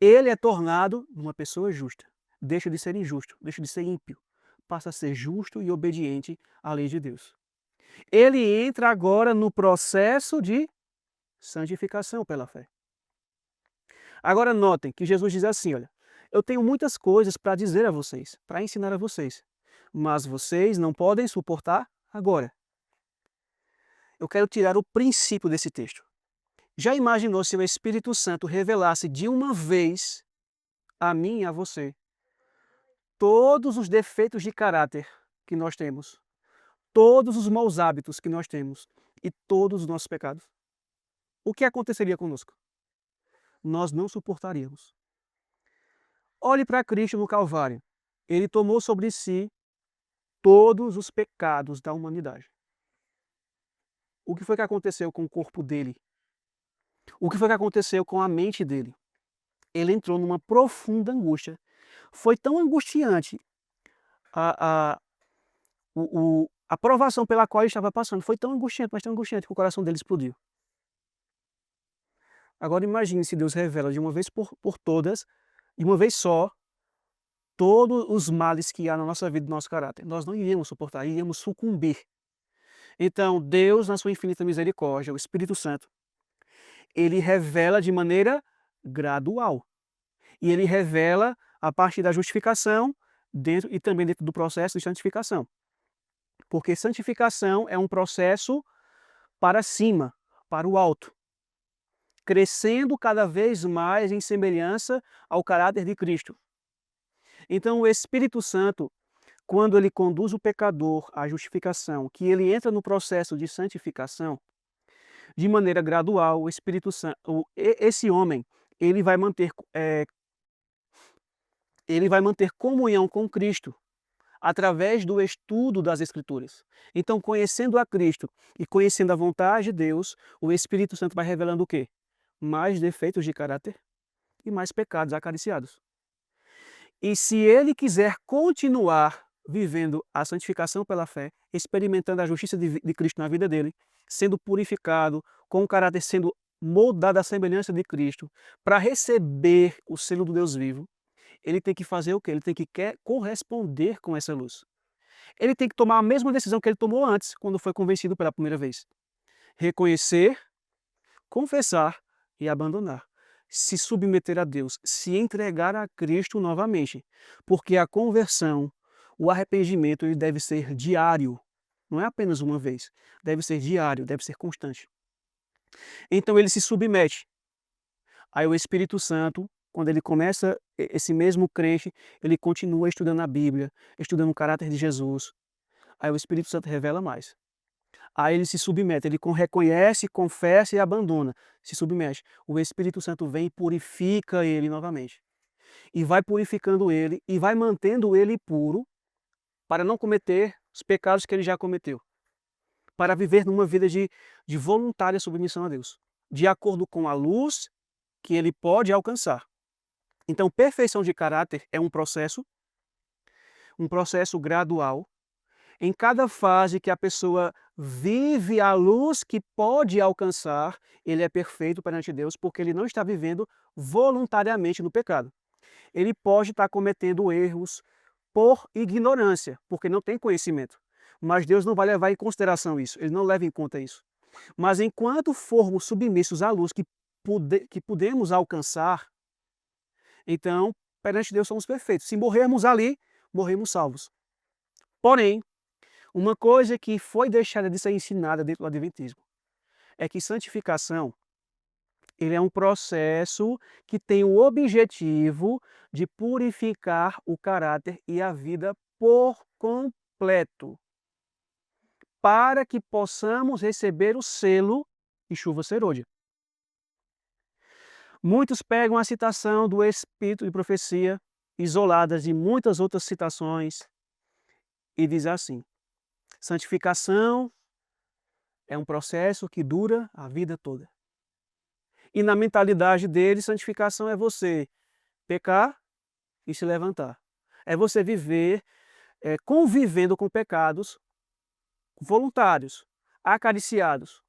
[SPEAKER 1] Ele é tornado uma pessoa justa. Deixa de ser injusto, deixa de ser ímpio. Passa a ser justo e obediente à lei de Deus. Ele entra agora no processo de santificação pela fé. Agora notem que Jesus diz assim, olha, eu tenho muitas coisas para dizer a vocês, para ensinar a vocês, mas vocês não podem suportar agora. Eu quero tirar o princípio desse texto. Já imaginou se o Espírito Santo revelasse de uma vez a mim e a você todos os defeitos de caráter que nós temos, todos os maus hábitos que nós temos e todos os nossos pecados? O que aconteceria conosco? Nós não suportaríamos. Olhe para Cristo no Calvário. Ele tomou sobre si todos os pecados da humanidade. O que foi que aconteceu com o corpo dele? O que foi que aconteceu com a mente dele? Ele entrou numa profunda angústia. Foi tão angustiante a provação pela qual ele estava passando. Foi tão angustiante, mas tão angustiante que o coração dele explodiu. Agora imagine se Deus revela de uma vez por todas, de uma vez só, todos os males que há na nossa vida e no nosso caráter. Nós não iríamos suportar, iríamos sucumbir. Então, Deus, na sua infinita misericórdia, o Espírito Santo, ele revela de maneira gradual. E ele revela a partir da justificação e também dentro do processo de santificação. Porque santificação é um processo para cima, para o alto, crescendo cada vez mais em semelhança ao caráter de Cristo. Então, o Espírito Santo, quando ele conduz o pecador à justificação, que ele entra no processo de santificação, de maneira gradual, o Espírito Santo, esse homem, ele vai manter comunhão com Cristo através do estudo das Escrituras. Então, conhecendo a Cristo e conhecendo a vontade de Deus, o Espírito Santo vai revelando o quê? Mais defeitos de caráter e mais pecados acariciados. E se ele quiser continuar vivendo a santificação pela fé, experimentando a justiça de Cristo na vida dele, sendo purificado, com o caráter sendo moldado à semelhança de Cristo, para receber o selo do Deus vivo, ele tem que fazer o quê? Ele tem que corresponder com essa luz. Ele tem que tomar a mesma decisão que ele tomou antes, quando foi convencido pela primeira vez. Reconhecer, confessar e abandonar. Se submeter a Deus, se entregar a Cristo novamente. Porque a conversão, o arrependimento, ele deve ser diário. Não é apenas uma vez. Deve ser diário, deve ser constante. Então ele se submete. Aí o Espírito Santo, quando ele começa, esse mesmo crente, ele continua estudando a Bíblia, estudando o caráter de Jesus. Aí o Espírito Santo revela mais. Aí ele se submete, ele reconhece, confessa e abandona, se submete. O Espírito Santo vem e purifica ele novamente. E vai purificando ele e vai mantendo ele puro para não cometer os pecados que ele já cometeu. Para viver numa vida de voluntária submissão a Deus, de acordo com a luz que ele pode alcançar. Então, perfeição de caráter é um processo gradual. Em cada fase que a pessoa vive a luz que pode alcançar, ele é perfeito perante Deus, porque ele não está vivendo voluntariamente no pecado. Ele pode estar cometendo erros por ignorância, porque não tem conhecimento. Mas Deus não vai levar em consideração isso, ele não leva em conta isso. Mas enquanto formos submissos à luz que podemos alcançar, então, perante Deus somos perfeitos. Se morrermos ali, morremos salvos. Porém, Uma coisa que foi deixada de ser ensinada dentro do Adventismo é que santificação ele é um processo que tem o objetivo de purificar o caráter e a vida por completo, para que possamos receber o selo de chuva serôdia. Muitos pegam a citação do Espírito de Profecia, isoladas de muitas outras citações, e diz assim: santificação é um processo que dura a vida toda. E na mentalidade deles, santificação é você pecar e se levantar. É você viver convivendo com pecados voluntários, acariciados.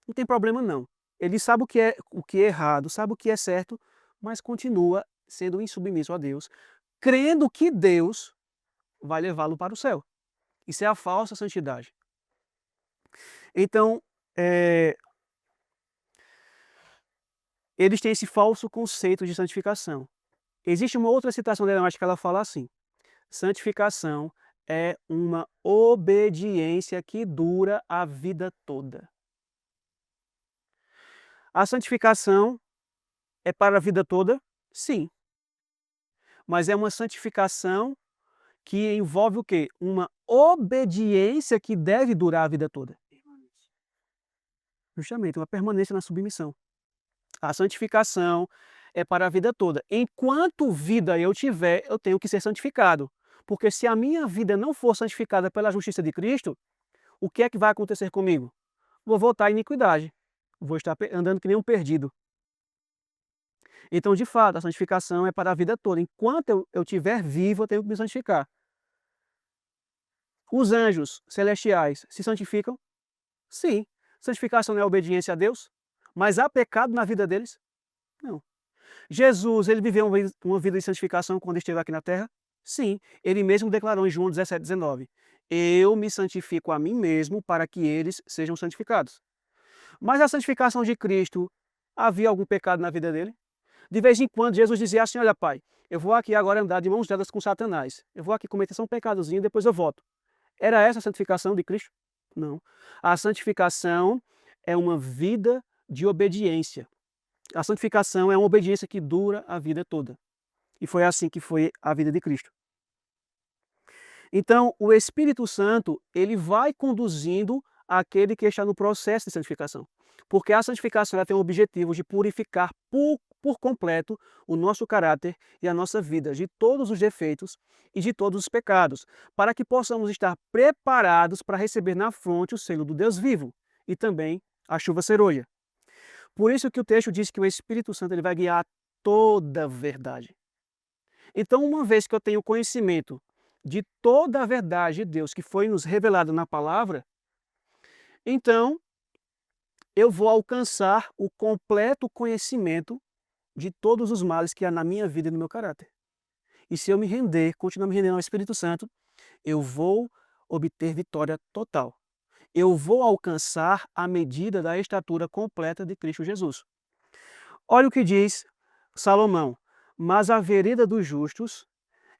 [SPEAKER 1] Não tem problema não. Ele sabe o que é errado, sabe o que é certo, mas continua sendo insubmisso a Deus, crendo que Deus vai levá-lo para o céu. Isso é a falsa santidade. Então, eles têm esse falso conceito de santificação. Existe uma outra citação dela, acho que ela fala assim: santificação é uma obediência que dura a vida toda. A santificação é para a vida toda? Sim. Mas é uma santificação que envolve o quê? Uma obediência que deve durar a vida toda. Justamente, uma permanência na submissão. A santificação é para a vida toda. Enquanto vida eu tiver, eu tenho que ser santificado. Porque se a minha vida não for santificada pela justiça de Cristo, o que é que vai acontecer comigo? Vou voltar à iniquidade. Vou estar andando que nem um perdido. Então, de fato, a santificação é para a vida toda. Enquanto eu estiver vivo, eu tenho que me santificar. Os anjos celestiais se santificam? Sim. Santificação não é obediência a Deus? Mas há pecado na vida deles? Não. Jesus, ele viveu uma vida de santificação quando esteve aqui na terra? Sim. Ele mesmo declarou em João 17:19: eu me santifico a mim mesmo para que eles sejam santificados. Mas a santificação de Cristo, havia algum pecado na vida dele? De vez em quando, Jesus dizia assim: olha, pai, eu vou aqui agora andar de mãos dadas com Satanás. Eu vou aqui cometer só um pecadozinho, depois eu volto. Era essa a santificação de Cristo? Não. A santificação é uma vida de obediência. A santificação é uma obediência que dura a vida toda. E foi assim que foi a vida de Cristo. Então, o Espírito Santo, ele vai conduzindo aquele que está no processo de santificação. Porque a santificação ela tem o objetivo de purificar por completo o nosso caráter e a nossa vida de todos os defeitos e de todos os pecados, para que possamos estar preparados para receber na fronte o selo do Deus vivo e também a chuva serôdia. Por isso que o texto diz que o Espírito Santo ele vai guiar toda a verdade. Então, uma vez que eu tenho conhecimento de toda a verdade de Deus que foi nos revelada na palavra, então eu vou alcançar o completo conhecimento de todos os males que há na minha vida e no meu caráter. E se eu me render, continuar me rendendo ao Espírito Santo, eu vou obter vitória total. Eu vou alcançar a medida da estatura completa de Cristo Jesus. Olha o que diz Salomão: mas a vereda dos justos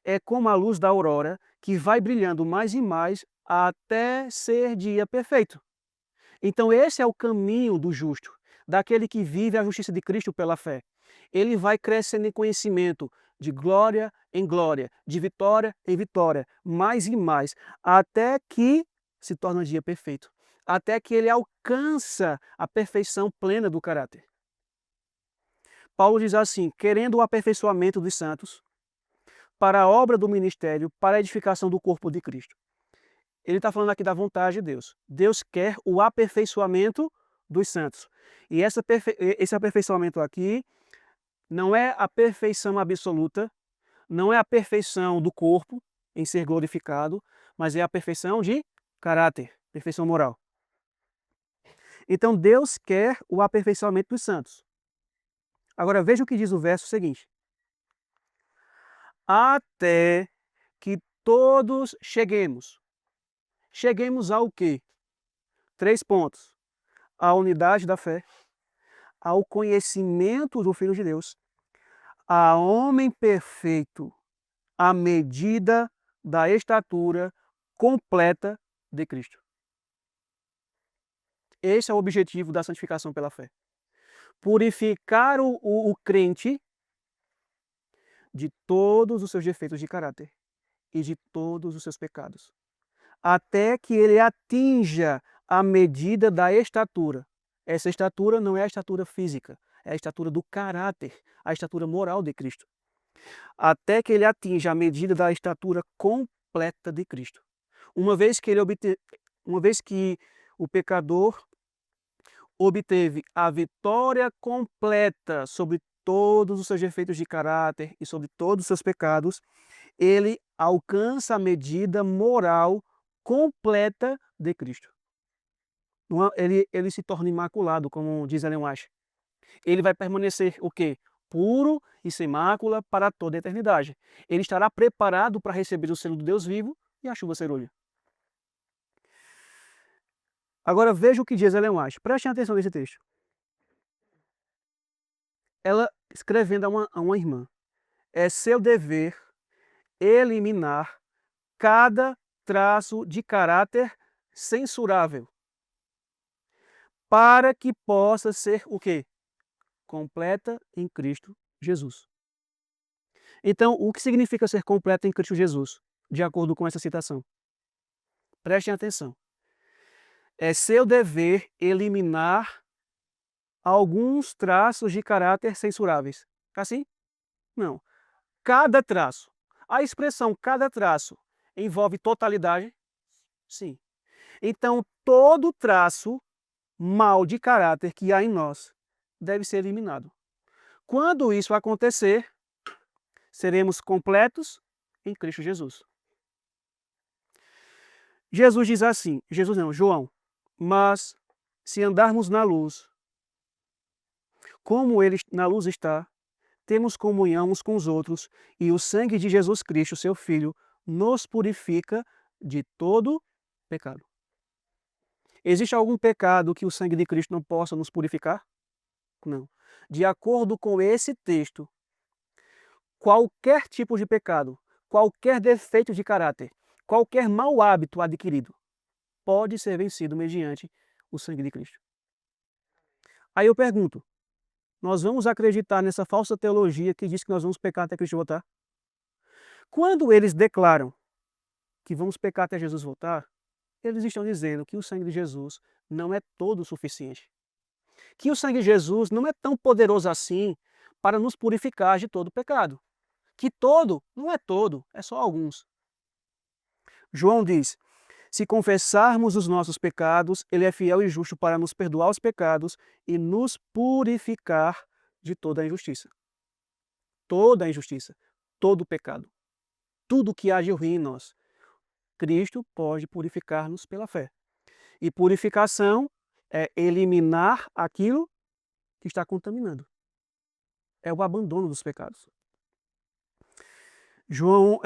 [SPEAKER 1] é como a luz da aurora, que vai brilhando mais e mais até ser dia perfeito. Então esse é o caminho do justo, daquele que vive a justiça de Cristo pela fé. Ele vai crescendo em conhecimento, de glória em glória, de vitória em vitória, mais e mais, até que se torna dia perfeito, até que ele alcança a perfeição plena do caráter. Paulo diz assim: querendo o aperfeiçoamento dos santos, para a obra do ministério, para a edificação do corpo de Cristo. Ele está falando aqui da vontade de Deus. Deus quer o aperfeiçoamento dos santos. E esse aperfeiçoamento aqui não é a perfeição absoluta, não é a perfeição do corpo em ser glorificado, mas é a perfeição de caráter, perfeição moral. Então Deus quer o aperfeiçoamento dos santos. Agora veja o que diz o verso seguinte: até que todos cheguemos. Cheguemos ao quê? 3 pontos: à unidade da fé, ao conhecimento do Filho de Deus, a homem perfeito, à medida da estatura completa de Cristo. Esse é o objetivo da santificação pela fé. Purificar o crente de todos os seus defeitos de caráter e de todos os seus pecados, até que ele atinja a medida da estatura. Essa estatura não é a estatura física, é a estatura do caráter, a estatura moral de Cristo. Até que ele atinja a medida da estatura completa de Cristo. Uma vez que o pecador obteve a vitória completa sobre todos os seus defeitos de caráter e sobre todos os seus pecados, ele alcança a medida moral completa de Cristo. Ele se torna imaculado, como diz Ellen White. Ele vai permanecer o quê? Puro e sem mácula para toda a eternidade. Ele estará preparado para receber o selo do Deus vivo e a chuva cerúlea. Agora veja o que diz Ellen White. Prestem atenção nesse texto. Ela escrevendo a uma irmã: é seu dever eliminar cada traço de caráter censurável, para que possa ser o quê? Completa em Cristo Jesus. Então, o que significa ser completa em Cristo Jesus, de acordo com essa citação? Prestem atenção. É seu dever eliminar alguns traços de caráter censuráveis. Assim? Não. Cada traço. A expressão cada traço envolve totalidade? Sim. Então, todo traço mal de caráter que há em nós deve ser eliminado. Quando isso acontecer, seremos completos em Cristo Jesus. Jesus diz assim, João: mas se andarmos na luz, como ele na luz está, temos comunhão uns com os outros, e o sangue de Jesus Cristo, seu Filho, nos purifica de todo pecado. Existe algum pecado que o sangue de Cristo não possa nos purificar? Não. De acordo com esse texto, qualquer tipo de pecado, qualquer defeito de caráter, qualquer mau hábito adquirido, pode ser vencido mediante o sangue de Cristo. Aí eu pergunto, nós vamos acreditar nessa falsa teologia que diz que nós vamos pecar até Cristo voltar? Quando eles declaram que vamos pecar até Jesus voltar, eles estão dizendo que o sangue de Jesus não é todo o suficiente. Que o sangue de Jesus não é tão poderoso assim para nos purificar de todo pecado. Que todo, não é todo, é só alguns. João diz: se confessarmos os nossos pecados, ele é fiel e justo para nos perdoar os pecados e nos purificar de toda a injustiça. Toda a injustiça, todo o pecado, tudo que há de ruim em nós. Cristo pode purificar-nos pela fé. E purificação é eliminar aquilo que está contaminando. É o abandono dos pecados. João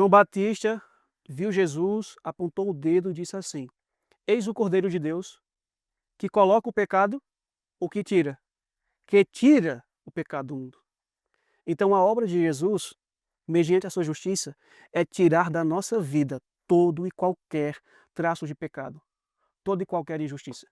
[SPEAKER 1] Batista viu Jesus, apontou o dedo e disse assim: eis o Cordeiro de Deus que coloca o pecado, ou que tira o pecado do mundo. Então a obra de Jesus, mediante a sua justiça, é tirar da nossa vida todo e qualquer traço de pecado, toda e qualquer injustiça.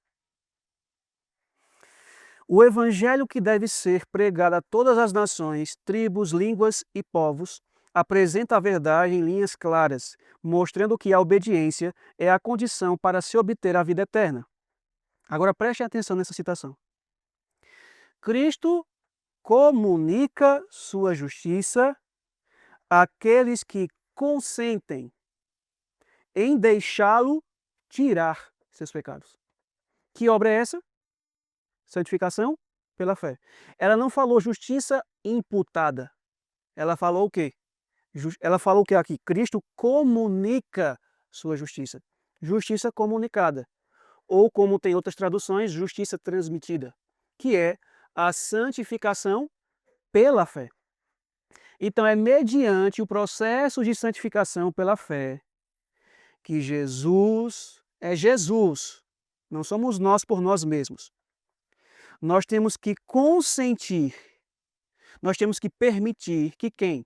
[SPEAKER 1] O evangelho que deve ser pregado a todas as nações, tribos, línguas e povos apresenta a verdade em linhas claras, mostrando que a obediência é a condição para se obter a vida eterna. Agora preste atenção nessa citação. Cristo comunica sua justiça àqueles que consentem em deixá-lo tirar seus pecados. Que obra é essa? Santificação pela fé. Ela não falou justiça imputada. Ela falou o quê? Ela falou o que aqui? Cristo comunica sua justiça. Justiça comunicada. Ou, como tem outras traduções, justiça transmitida, que é a santificação pela fé. Então, é mediante o processo de santificação pela fé que Jesus é Jesus. Não somos nós por nós mesmos. Nós temos que consentir, nós temos que permitir que quem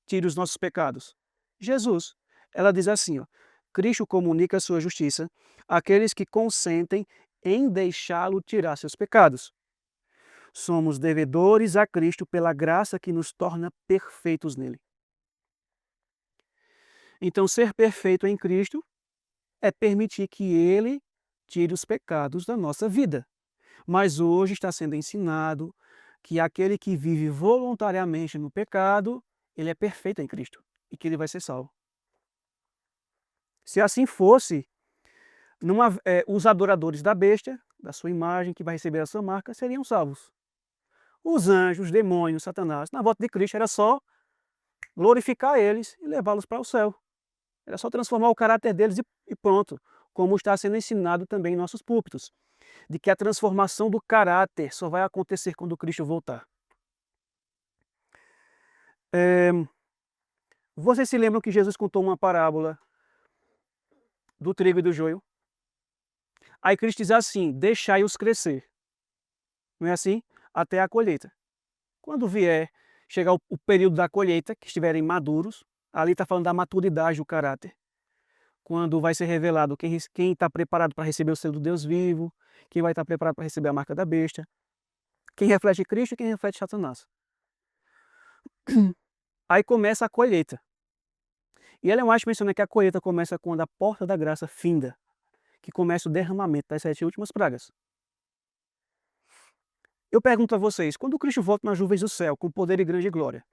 [SPEAKER 1] tire os nossos pecados? Jesus. Ela diz assim, ó, Cristo comunica sua justiça àqueles que consentem em deixá-lo tirar seus pecados. Somos devedores a Cristo pela graça que nos torna perfeitos nele. Então, ser perfeito em Cristo é permitir que ele tire os pecados da nossa vida. Mas hoje está sendo ensinado que aquele que vive voluntariamente no pecado, ele é perfeito em Cristo e que ele vai ser salvo. Se assim fosse, os adoradores da besta, da sua imagem, que vai receber a sua marca, seriam salvos. Os anjos, os demônios, Satanás, na volta de Cristo era só glorificar eles e levá-los para o céu. Era só transformar o caráter deles e pronto, como está sendo ensinado também em nossos púlpitos, de que a transformação do caráter só vai acontecer quando Cristo voltar. Vocês se lembram que Jesus contou uma parábola do trigo e do joio? Aí Cristo diz assim: deixai-os crescer. Não é assim? Até a colheita. Quando vier, chegar o período da colheita, que estiverem maduros, ali está falando da maturidade do caráter. Quando vai ser revelado quem está preparado para receber o selo do Deus vivo, quem vai estar preparado para receber a marca da besta, quem reflete Cristo e quem reflete Satanás. Aí começa a colheita. E Ellen White menciona que a colheita começa quando a porta da graça finda, que começa o derramamento das 7 últimas pragas. Eu pergunto a vocês, quando Cristo volta nas nuvens do céu com poder e grande glória,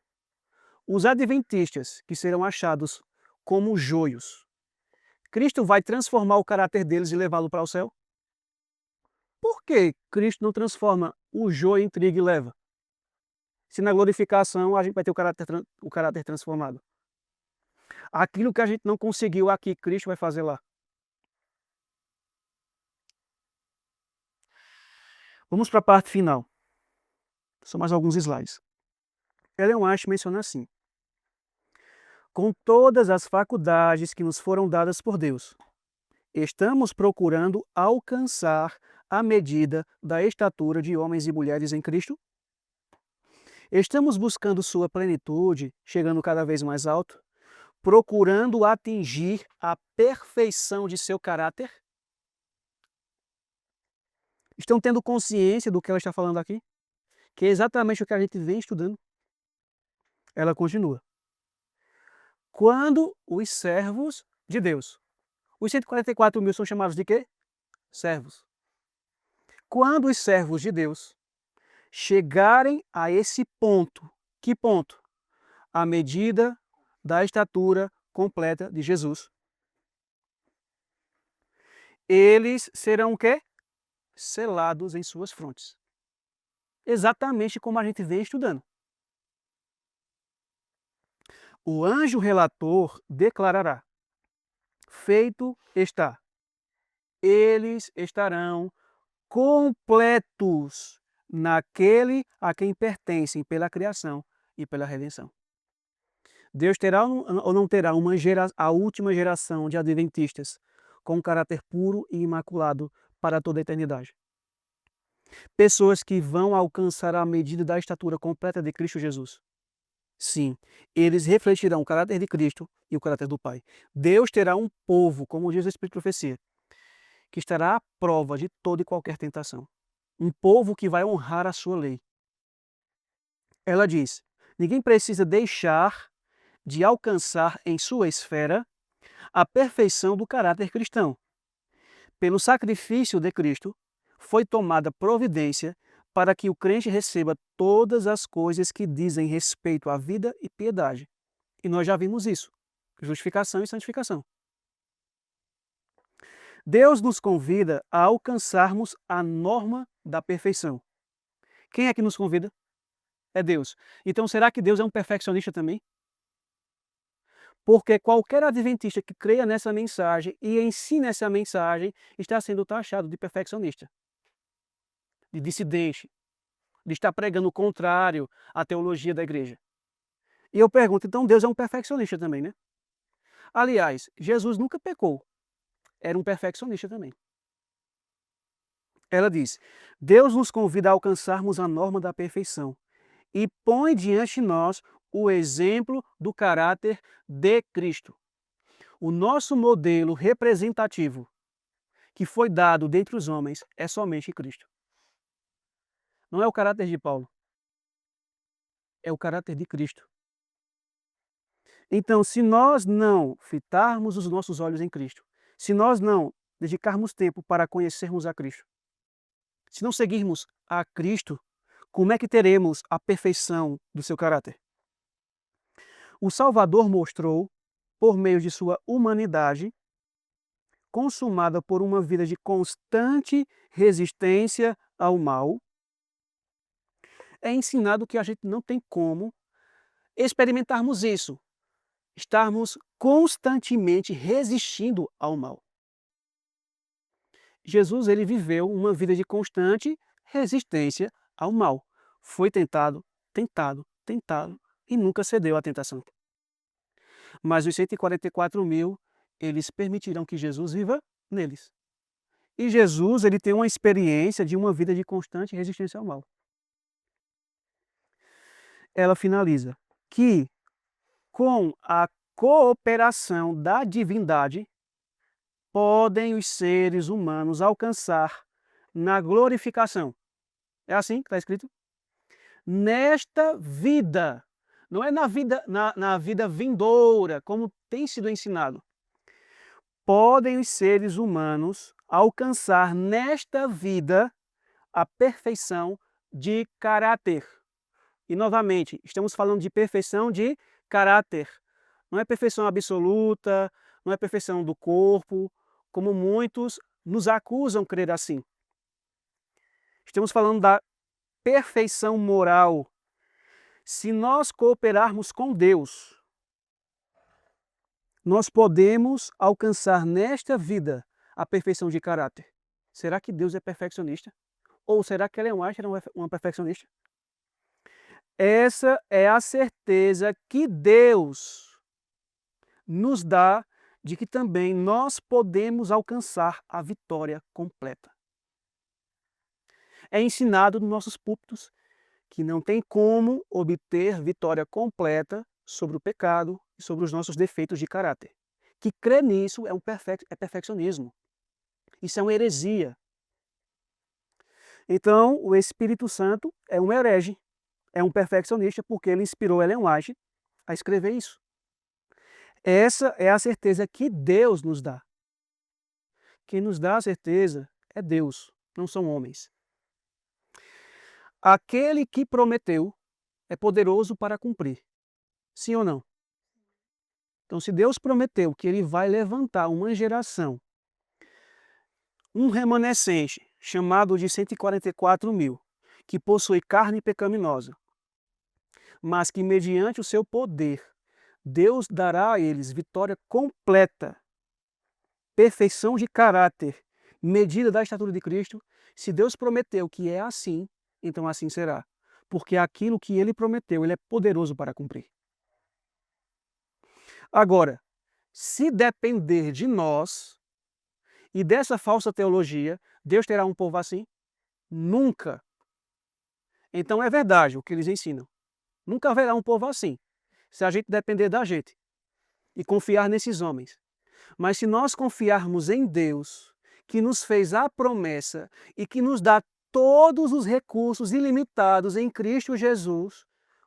[SPEAKER 1] os adventistas que serão achados como joios, Cristo vai transformar o caráter deles e levá-lo para o céu? Por que Cristo não transforma o joio em trigo e leva? Se na glorificação a gente vai ter o caráter transformado. Aquilo que a gente não conseguiu aqui, Cristo vai fazer lá. Vamos para a parte final. São mais alguns slides. Ellen White menciona assim: com todas as faculdades que nos foram dadas por Deus, estamos procurando alcançar a medida da estatura de homens e mulheres em Cristo? Estamos buscando sua plenitude, chegando cada vez mais alto, procurando atingir a perfeição de seu caráter? Estão tendo consciência do que ela está falando aqui? Que é exatamente o que a gente vem estudando. Ela continua: quando os servos de Deus, os 144 mil são chamados de quê? Servos. Quando os servos de Deus chegarem a esse ponto, que ponto? A medida da estatura completa de Jesus, eles serão o quê? Selados em suas frontes. Exatamente como a gente vem estudando. O anjo relator declarará: feito está. Eles estarão completos naquele a quem pertencem pela criação e pela redenção. Deus terá ou não terá a última geração de adventistas com um caráter puro e imaculado para toda a eternidade. Pessoas que vão alcançar a medida da estatura completa de Cristo Jesus. Sim, eles refletirão o caráter de Cristo e o caráter do Pai. Deus terá um povo, como diz o Espírito de Profecia, que estará à prova de toda e qualquer tentação. Um povo que vai honrar a sua lei. Ela diz: ninguém precisa deixar de alcançar em sua esfera a perfeição do caráter cristão. Pelo sacrifício de Cristo, foi tomada providência para que o crente receba todas as coisas que dizem respeito à vida e piedade. E nós já vimos isso: justificação e santificação. Deus nos convida a alcançarmos a norma da perfeição. Quem é que nos convida? É Deus. Então, será que Deus é um perfeccionista também? Porque qualquer adventista que creia nessa mensagem e ensine essa mensagem está sendo taxado de perfeccionista, de dissidente, de estar pregando o contrário à teologia da igreja. E eu pergunto, então Deus é um perfeccionista também, né? Aliás, Jesus nunca pecou. Era um perfeccionista também. Ela diz: Deus nos convida a alcançarmos a norma da perfeição e põe diante de nós o exemplo do caráter de Cristo. O nosso modelo representativo que foi dado dentre os homens é somente Cristo. Não é o caráter de Paulo, é o caráter de Cristo. Então, se nós não fitarmos os nossos olhos em Cristo, se nós não dedicarmos tempo para conhecermos a Cristo, se não seguirmos a Cristo, como é que teremos a perfeição do seu caráter? O Salvador mostrou, por meio de sua humanidade, consumada por uma vida de constante resistência ao mal, é ensinado que a gente não tem como experimentarmos isso, estarmos constantemente resistindo ao mal. Jesus, ele viveu uma vida de constante resistência ao mal. Foi tentado, tentado, tentado e nunca cedeu à tentação. Mas os 144.000, eles permitirão que Jesus viva neles. E Jesus, ele tem uma experiência de uma vida de constante resistência ao mal. Ela finaliza que, com a cooperação da divindade, podem os seres humanos alcançar na glorificação. É assim que está escrito? Nesta vida, não é na vida vindoura, como tem sido ensinado. Podem os seres humanos alcançar nesta vida a perfeição de caráter. E novamente, estamos falando de perfeição de caráter. Não é perfeição absoluta, não é perfeição do corpo, como muitos nos acusam crer assim. Estamos falando da perfeição moral. Se nós cooperarmos com Deus, nós podemos alcançar nesta vida a perfeição de caráter. Será que Deus é perfeccionista? Ou será que Ellen White era uma perfeccionista? Essa é a certeza que Deus nos dá de que também nós podemos alcançar a vitória completa. É ensinado nos nossos púlpitos que não tem como obter vitória completa sobre o pecado e sobre os nossos defeitos de caráter. Que crer nisso é perfeccionismo. Isso é uma heresia. Então, o Espírito Santo é um herege, é um perfeccionista, porque ele inspirou Ellen White a escrever isso. Essa é a certeza que Deus nos dá. Quem nos dá a certeza é Deus, não são homens. Aquele que prometeu é poderoso para cumprir. Sim ou não? Então, se Deus prometeu que ele vai levantar uma geração, um remanescente, chamado de 144.000, que possui carne pecaminosa, mas que mediante o seu poder, Deus dará a eles vitória completa, perfeição de caráter, medida da estatura de Cristo. Se Deus prometeu que é assim, então assim será. Porque aquilo que ele prometeu, ele é poderoso para cumprir. Agora, se depender de nós e dessa falsa teologia, Deus terá um povo assim? Nunca. Então é verdade o que eles ensinam. Nunca haverá um povo assim, se a gente depender da gente e confiar nesses homens. Mas se nós confiarmos em Deus, que nos fez a promessa e que nos dá todos os recursos ilimitados em Cristo Jesus,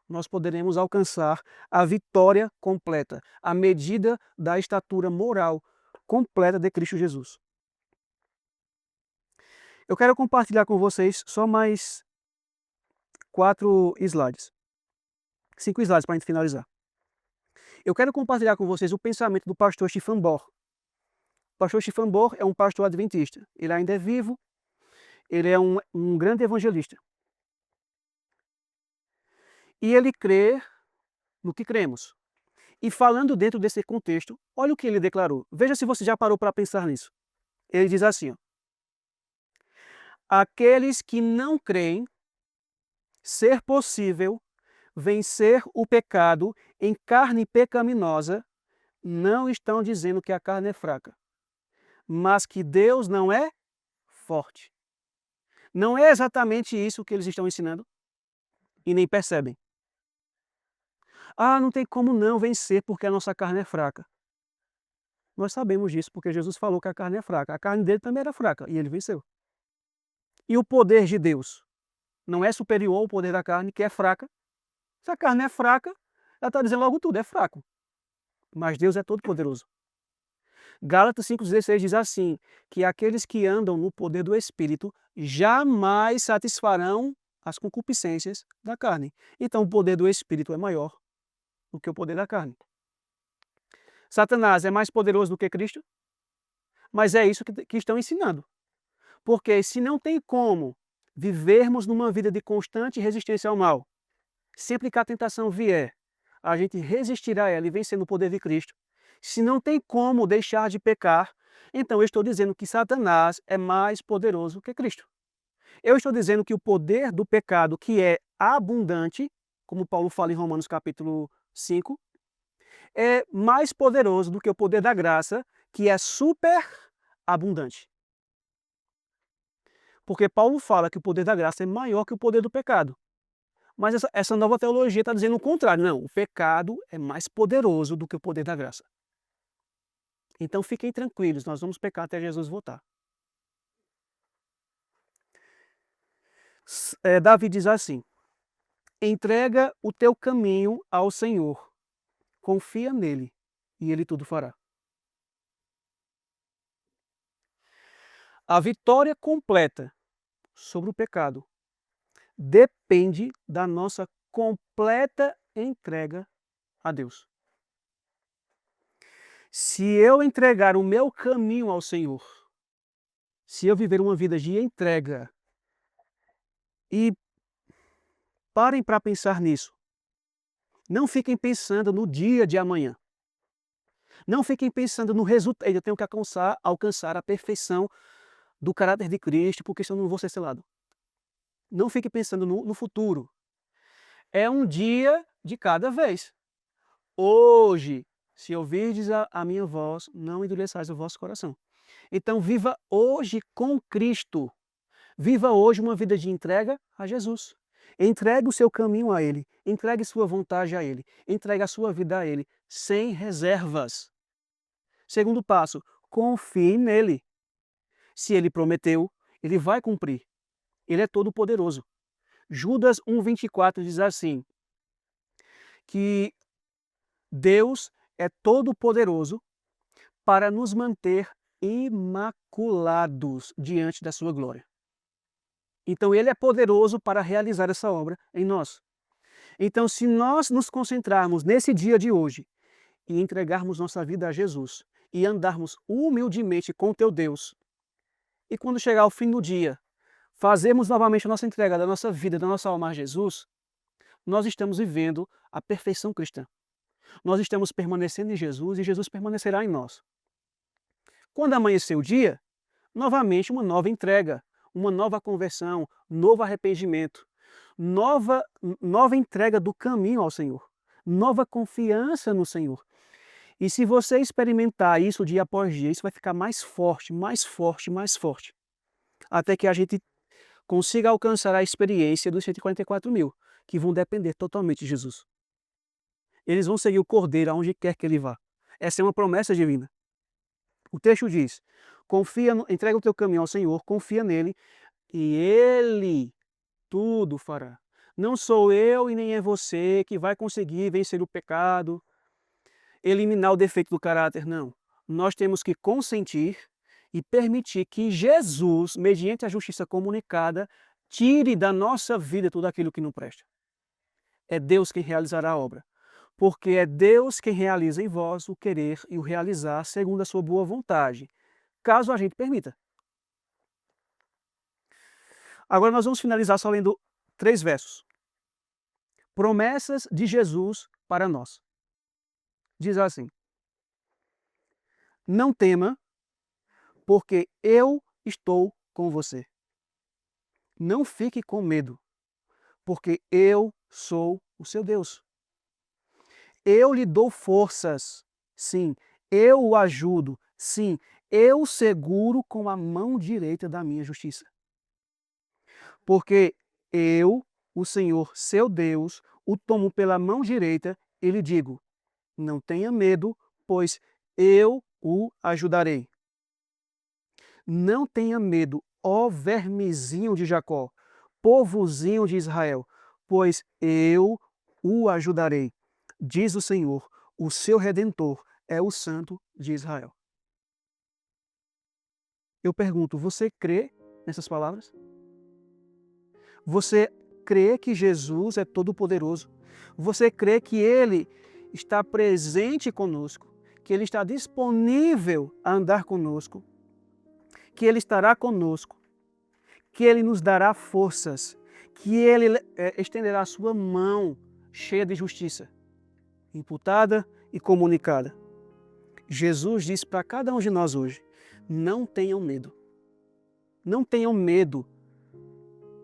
[SPEAKER 1] nós poderemos alcançar a vitória completa, a medida da estatura moral completa de Cristo Jesus. Eu quero compartilhar com vocês só mais 4 slides. 5 slides para a gente finalizar. Eu quero compartilhar com vocês o pensamento do pastor Stephen Bohr. O pastor Stephen Bohr é um pastor adventista. Ele ainda é vivo, ele é um grande evangelista. E ele crê no que cremos. E falando dentro desse contexto, olha o que ele declarou. Veja se você já parou para pensar nisso. Ele diz assim, ó, aqueles que não creem ser possível vencer o pecado em carne pecaminosa não estão dizendo que a carne é fraca, mas que Deus não é forte. Não é exatamente isso que eles estão ensinando e nem percebem. Ah, não tem como não vencer porque a nossa carne é fraca. Nós sabemos disso porque Jesus falou que a carne é fraca. A carne dele também era fraca e ele venceu. E o poder de Deus não é superior ao poder da carne, que é fraca. Se a carne é fraca, ela está dizendo logo tudo, é fraco. Mas Deus é todo poderoso. Gálatas 5,16 diz assim, que aqueles que andam no poder do Espírito jamais satisfarão as concupiscências da carne. Então o poder do Espírito é maior do que o poder da carne. Satanás é mais poderoso do que Cristo? Mas é isso que estão ensinando. Porque se não tem como vivermos numa vida de constante resistência ao mal, sempre que a tentação vier, a gente resistirá a ela e vencer no poder de Cristo. Se não tem como deixar de pecar, então eu estou dizendo que Satanás é mais poderoso que Cristo. Eu estou dizendo que o poder do pecado, que é abundante, como Paulo fala em Romanos capítulo 5, é mais poderoso do que o poder da graça, que é super abundante. Porque Paulo fala que o poder da graça é maior que o poder do pecado. Mas essa nova teologia está dizendo o contrário. Não, o pecado é mais poderoso do que o poder da graça. Então fiquem tranquilos, nós vamos pecar até Jesus voltar. Davi diz assim, entrega o teu caminho ao Senhor, confia nele e ele tudo fará. A vitória completa sobre o pecado depende da nossa completa entrega a Deus. Se eu entregar o meu caminho ao Senhor, se eu viver uma vida de entrega, e parem para pensar nisso, não fiquem pensando no dia de amanhã. Não fiquem pensando no resultado, eu tenho que alcançar a perfeição do caráter de Cristo, porque senão eu não vou ser selado. Não fique pensando no futuro. É um dia de cada vez. Hoje, se ouvirdes a minha voz, não endureçais o vosso coração. Então viva hoje com Cristo. Viva hoje uma vida de entrega a Jesus. Entregue o seu caminho a Ele. Entregue sua vontade a Ele. Entregue a sua vida a Ele, sem reservas. Segundo passo, confie nele. Se Ele prometeu, Ele vai cumprir. Ele é todo poderoso. Judas 1,24 diz assim, que Deus é todo poderoso para nos manter imaculados diante da sua glória. Então Ele é poderoso para realizar essa obra em nós. Então, se nós nos concentrarmos nesse dia de hoje e entregarmos nossa vida a Jesus e andarmos humildemente com o teu Deus, e quando chegar o fim do dia, fazermos novamente a nossa entrega da nossa vida, da nossa alma a Jesus, nós estamos vivendo a perfeição cristã. Nós estamos permanecendo em Jesus e Jesus permanecerá em nós. Quando amanhecer o dia, novamente uma nova entrega, uma nova conversão, novo arrependimento, nova entrega do caminho ao Senhor, nova confiança no Senhor. E se você experimentar isso dia após dia, isso vai ficar mais forte, mais forte, mais forte. Até que a gente consiga alcançar a experiência dos 144 mil, que vão depender totalmente de Jesus. Eles vão seguir o Cordeiro aonde quer que ele vá. Essa é uma promessa divina. O texto diz, entrega o teu caminho ao Senhor, confia nele, e ele tudo fará. Não sou eu e nem é você que vai conseguir vencer o pecado, eliminar o defeito do caráter, não. Nós temos que consentir e permitir que Jesus, mediante a justiça comunicada, tire da nossa vida tudo aquilo que não presta. É Deus quem realizará a obra, porque é Deus quem realiza em vós o querer e o realizar segundo a sua boa vontade, caso a gente permita. Agora nós vamos finalizar só lendo 3 versos. Promessas de Jesus para nós. Diz assim, não tema, porque eu estou com você. Não fique com medo, porque eu sou o seu Deus. Eu lhe dou forças, sim, eu o ajudo, sim, eu o seguro com a mão direita da minha justiça. Porque eu, o Senhor, seu Deus, o tomo pela mão direita e lhe digo, não tenha medo, pois eu o ajudarei. Não tenha medo, ó vermezinho de Jacó, povozinho de Israel, pois eu o ajudarei. Diz o Senhor, o seu Redentor é o Santo de Israel. Eu pergunto, você crê nessas palavras? Você crê que Jesus é todo-poderoso? Você crê que Ele está presente conosco? Que Ele está disponível a andar conosco? Que Ele estará conosco? Que Ele nos dará forças? Que Ele estenderá a sua mão cheia de justiça, imputada e comunicada? Jesus disse para cada um de nós hoje, não tenham medo. Não tenham medo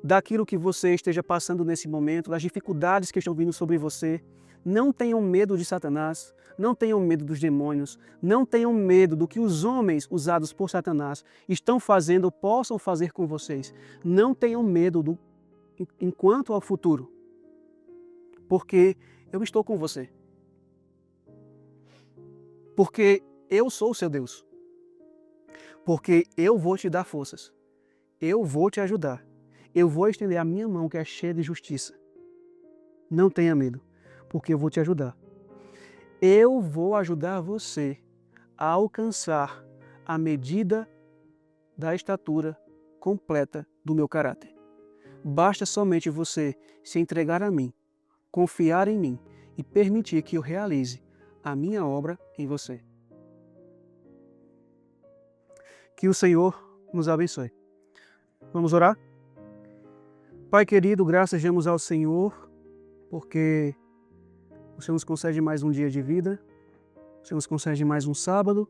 [SPEAKER 1] daquilo que você esteja passando nesse momento, das dificuldades que estão vindo sobre você. Não tenham medo de Satanás, não tenham medo dos demônios, não tenham medo do que os homens usados por Satanás estão fazendo ou possam fazer com vocês. Não tenham medo enquanto ao futuro, porque eu estou com você. Porque eu sou o seu Deus. Porque eu vou te dar forças. Eu vou te ajudar. Eu vou estender a minha mão que é cheia de justiça. Não tenha medo, porque eu vou te ajudar. Eu vou ajudar você a alcançar a medida da estatura completa do meu caráter. Basta somente você se entregar a mim, confiar em mim e permitir que eu realize a minha obra em você. Que o Senhor nos abençoe. Vamos orar? Pai querido, graças damos ao Senhor, porque o Senhor nos concede mais um dia de vida, o Senhor nos concede mais um sábado,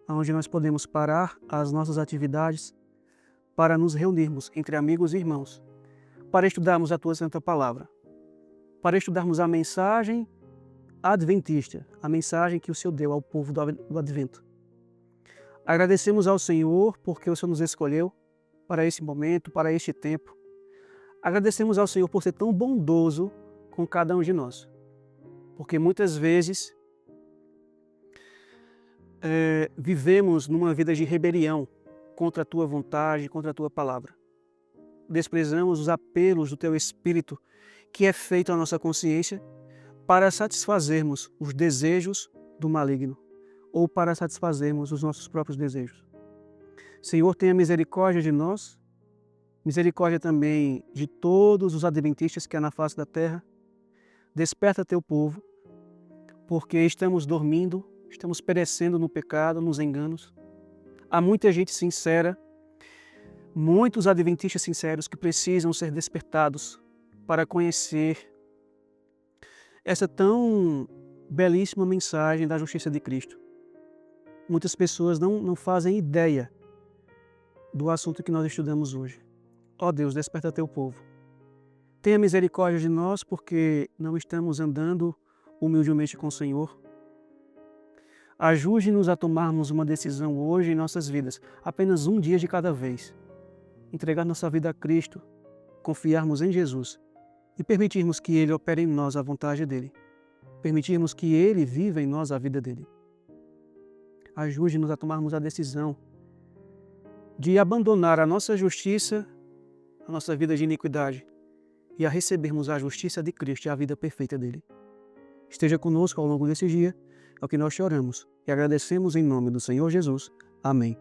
[SPEAKER 1] onde nós podemos parar as nossas atividades para nos reunirmos entre amigos e irmãos, para estudarmos a Tua Santa Palavra, para estudarmos a mensagem adventista, a mensagem que o Senhor deu ao povo do Advento. Agradecemos ao Senhor porque o Senhor nos escolheu para esse momento, para este tempo. Agradecemos ao Senhor por ser tão bondoso com cada um de nós, porque muitas vezes vivemos numa vida de rebelião contra a Tua vontade, contra a Tua palavra. Desprezamos os apelos do Teu Espírito que é feito à nossa consciência para satisfazermos os desejos do maligno ou para satisfazermos os nossos próprios desejos. Senhor, tenha misericórdia de nós, misericórdia também de todos os adventistas que há na face da terra. Desperta Teu povo, porque estamos dormindo, estamos perecendo no pecado, nos enganos. Há muita gente sincera, muitos adventistas sinceros que precisam ser despertados para conhecer essa tão belíssima mensagem da justiça de Cristo. Muitas pessoas não fazem ideia do assunto que nós estudamos hoje. Ó Deus, desperta Teu povo. Tenha misericórdia de nós, porque não estamos andando humildemente com o Senhor. Ajude-nos a tomarmos uma decisão hoje em nossas vidas, apenas um dia de cada vez. Entregar nossa vida a Cristo, confiarmos em Jesus e permitirmos que Ele opere em nós a vontade dEle. Permitirmos que Ele viva em nós a vida dEle. Ajude-nos a tomarmos a decisão de abandonar a nossa justiça, a nossa vida de iniquidade, e a recebermos a justiça de Cristo e a vida perfeita dEle. Esteja conosco ao longo desse dia, é o que nós choramos e agradecemos em nome do Senhor Jesus. Amém.